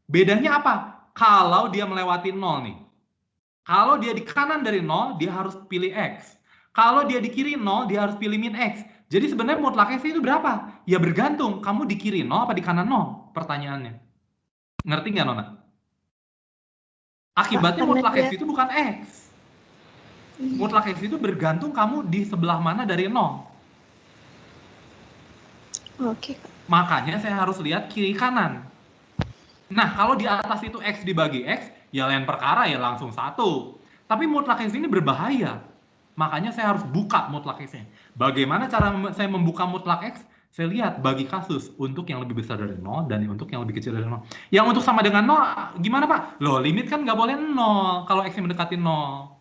Bedanya apa? Kalau dia melewati 0 nih. Kalau dia di kanan dari 0, dia harus pilih X. Kalau dia di kiri 0, dia harus pilih min X. Jadi sebenarnya mutlak X itu berapa? Ya bergantung, kamu di kiri 0 apa di kanan 0? Pertanyaannya. Ngerti nggak, Nona? Akibatnya mutlak X itu bukan X. Mutlak X itu bergantung kamu di sebelah mana dari 0. Oke. Makanya saya harus lihat kiri kanan. Nah, kalau di atas itu X dibagi X, ya lain perkara, ya langsung 1. Tapi mutlak X ini berbahaya. Makanya saya harus buka mutlak X-nya. Bagaimana cara saya membuka mutlak X? Saya lihat bagi kasus untuk yang lebih besar dari 0 dan untuk yang lebih kecil dari 0. Yang untuk sama dengan 0, gimana Pak? Loh, limit kan nggak boleh 0 kalau X-nya mendekati 0.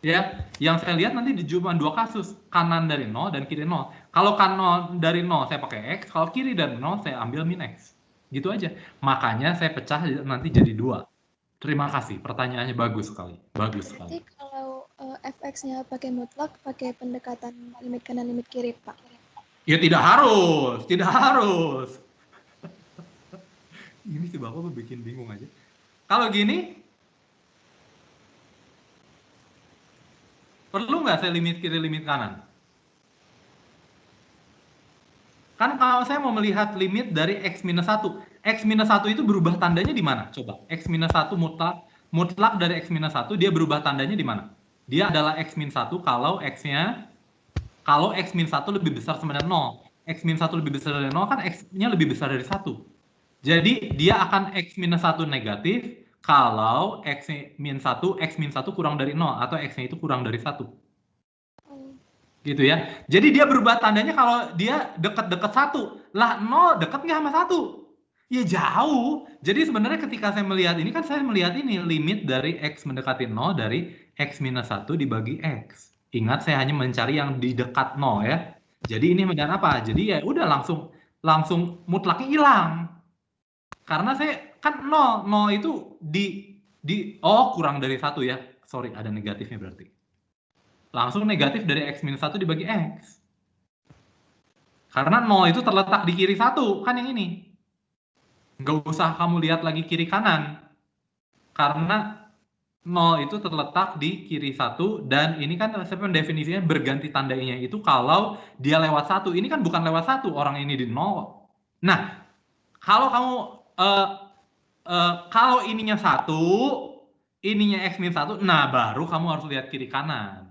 Ya, yang saya lihat nanti cuma 2 kasus, kanan dari 0 dan kiri 0. Kalau kanan dari 0 saya pakai X, kalau kiri dari 0 saya ambil min X. Gitu aja. Makanya saya pecah nanti jadi 2. Terima kasih, pertanyaannya bagus sekali. Bagus sekali. Berarti kalau fx-nya pakai mutlak, pakai pendekatan limit kanan limit kiri, Pak? Ya tidak harus, tidak harus. Ini si Bapak bikin bingung aja. Kalau gini, perlu nggak saya limit kiri, limit kanan? Kan kalau saya mau melihat limit dari X-1. X-1 itu berubah tandanya di mana? Coba, X-1 mutlak dari X-1 dia berubah tandanya di mana? Dia adalah X-1 kalau kalau X-1 lebih besar sama dengan 0. X-1 lebih besar dari 0 kan X-nya lebih besar dari 1. Jadi dia akan X-1 negatif kalau X-1 kurang dari 0 atau X-nya itu kurang dari 1. Gitu ya. Jadi dia berubah tandanya kalau dia dekat-dekat 1. Lah 0 dekat nggak sama 1? Ya jauh. Jadi sebenarnya ketika saya melihat ini kan saya melihat ini limit dari X mendekati 0 dari X-1 dibagi X. Ingat saya hanya mencari yang di dekat 0 ya. Jadi ini dengan apa? Jadi ya udah langsung mutlaknya hilang. Karena saya kan 0 itu kurang dari 1 ya. Sorry, ada negatifnya berarti. Langsung negatif dari X-1 dibagi X. Karena 0 itu terletak di kiri 1, kan yang ini. Nggak usah kamu lihat lagi kiri kanan. Karena 0 itu terletak di kiri 1, dan ini kan definisinya berganti tandanya itu kalau dia lewat 1. Ini kan bukan lewat 1, orang ini di 0. Nah, kalau kamu kalau ininya 1, ininya X-1, nah baru kamu harus lihat kiri kanan.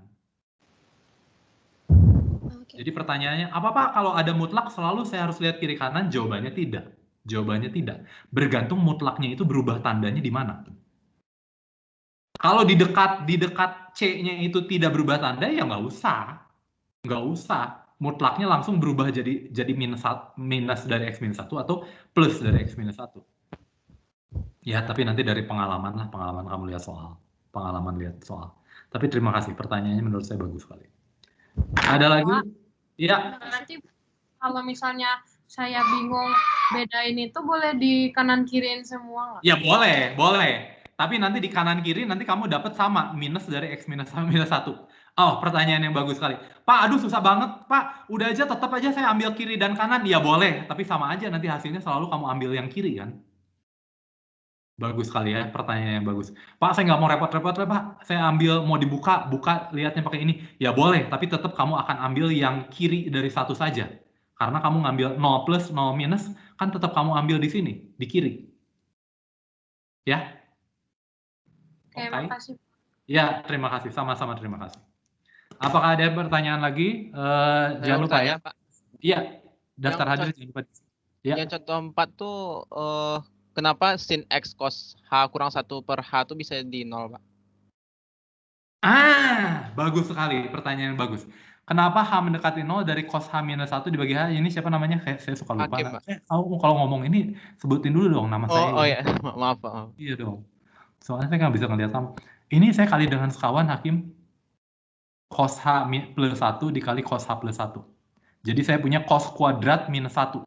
Jadi pertanyaannya, apa Pak kalau ada mutlak selalu saya harus lihat kiri kanan? Jawabannya tidak. Jawabannya tidak. Bergantung mutlaknya itu berubah tandanya di mana. Kalau di dekat C-nya itu tidak berubah tanda, ya nggak usah. Nggak usah. Mutlaknya langsung berubah jadi minus dari X-1 atau plus dari X-1. Ya, tapi nanti dari pengalaman lah, pengalaman kamu lihat soal. Pengalaman lihat soal. Tapi terima kasih, pertanyaannya menurut saya bagus sekali. Ada lagi? Ya. Berarti kalau misalnya saya bingung bedain itu boleh di kanan kiriin semua nggak? Ya boleh. Tapi nanti di kanan kiri nanti kamu dapat sama minus dari X-1. Oh, pertanyaan yang bagus sekali. Pak, aduh susah banget. Pak, udah aja tetap aja saya ambil kiri dan kanan. Ya boleh, tapi sama aja nanti hasilnya selalu kamu ambil yang kiri kan. Bagus sekali ya, pertanyaan yang bagus. Pak, saya nggak mau repot-repot lah Pak. Saya ambil, mau dibuka, lihatnya pakai ini. Ya boleh, tapi tetap kamu akan ambil yang kiri dari 1 saja. Karena kamu ngambil 0 plus, 0 minus, kan tetap kamu ambil di sini, di kiri. Ya? Oke, Okay. makasih. Ya, terima kasih. Sama-sama terima kasih. Apakah ada pertanyaan lagi? Jangan lupa ya. Pak. Iya, daftar hadir jangan lupa. Ya. Yang contoh 4 tuh kenapa sin X cos H kurang 1 per H tuh bisa di 0, Pak? Bagus sekali. Pertanyaan yang bagus. Kenapa H mendekati 0 dari cos H minus 1 dibagi H? Ini siapa namanya? Saya suka lupa. Kalau ngomong ini, sebutin dulu dong nama saya. Oh ya, maaf Pak. Iya dong. Soalnya saya nggak bisa ngeliat kamu. Ini saya kali dengan sekawan Hakim. Cos H plus 1 dikali cos H plus 1. Jadi saya punya cos kuadrat minus 1.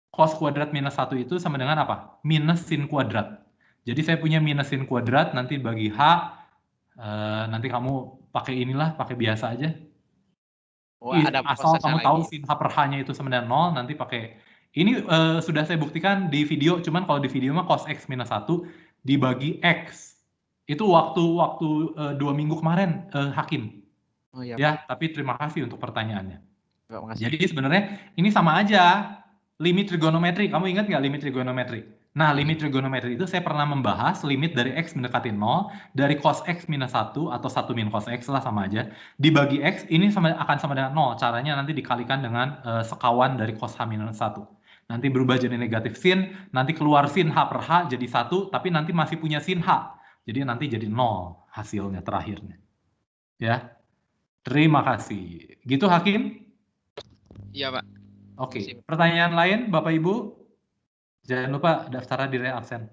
Cos kuadrat minus 1 itu sama dengan apa? Minus sin kuadrat. Jadi saya punya minus sin kuadrat, nanti bagi H, nanti kamu pakai inilah, pakai biasa aja. Asal kamu tahu sin H per H-nya itu sama dengan 0, nanti pakai. Ini sudah saya buktikan di video, cuman kalau di video mah cos X minus 1, dibagi X. Itu waktu 2 minggu kemarin, Hakim. Oh iya. Ya, tapi terima kasih untuk pertanyaannya. Pak, makasih. Jadi sebenarnya ini sama aja limit trigonometri. Kamu ingat nggak limit trigonometri? Nah, limit trigonometri itu saya pernah membahas limit dari X mendekati 0, dari cos X minus 1 atau 1 min cos X lah sama aja. Dibagi X ini akan sama dengan 0. Caranya nanti dikalikan dengan sekawan dari cos H minus 1. Nanti berubah jadi negatif sin, nanti keluar sin H per H jadi 1, tapi nanti masih punya sin H. Jadi nanti jadi 0 hasilnya terakhirnya. Ya, terima kasih. Gitu Hakim? Iya Pak. Oke, pertanyaan lain Bapak Ibu? Jangan lupa daftar di absen.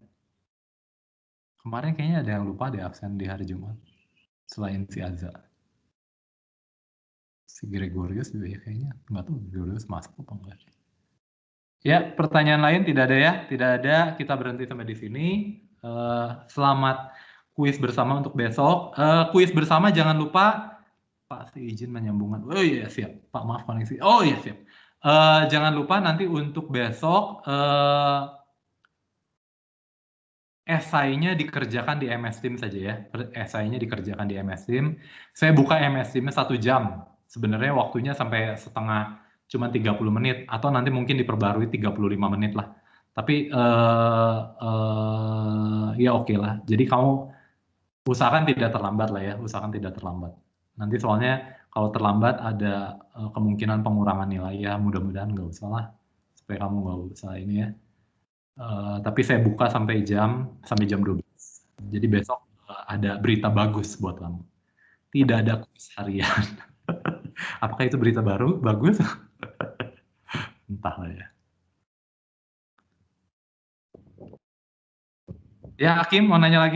Kemarin kayaknya ada yang lupa di absen di hari Jumat. Selain si Aza. Si Gregorius juga ya kayaknya. Nggak tahu Gregorius masuk apa enggak. Ya, pertanyaan lain tidak ada ya? Tidak ada, kita berhenti sampai di sini. Selamat kuis bersama untuk besok. Kuis bersama jangan lupa, Pak izin menyambungkan. Oh iya siap, Pak maaf koneksi. Oh iya siap. Jangan lupa nanti untuk besok esainya dikerjakan di MS Team saja ya. Esainya dikerjakan di MS Team. Saya buka MS Team-nya 1 jam. Sebenarnya waktunya sampai setengah, cuma 30 menit. Atau nanti mungkin diperbarui 35 menit lah. Tapi ya oke lah. Jadi kamu usahakan tidak terlambat lah ya. Usahakan tidak terlambat. Nanti soalnya kalau terlambat ada kemungkinan pengurangan nilai ya, mudah-mudahan nggak usah lah, supaya kamu nggak usah ini ya. Tapi saya buka sampai jam 12. Jadi besok ada berita bagus buat kamu. Tidak ada kuis harian. Apakah itu berita baru? Bagus? Entahlah ya. Ya Hakim mau nanya lagi?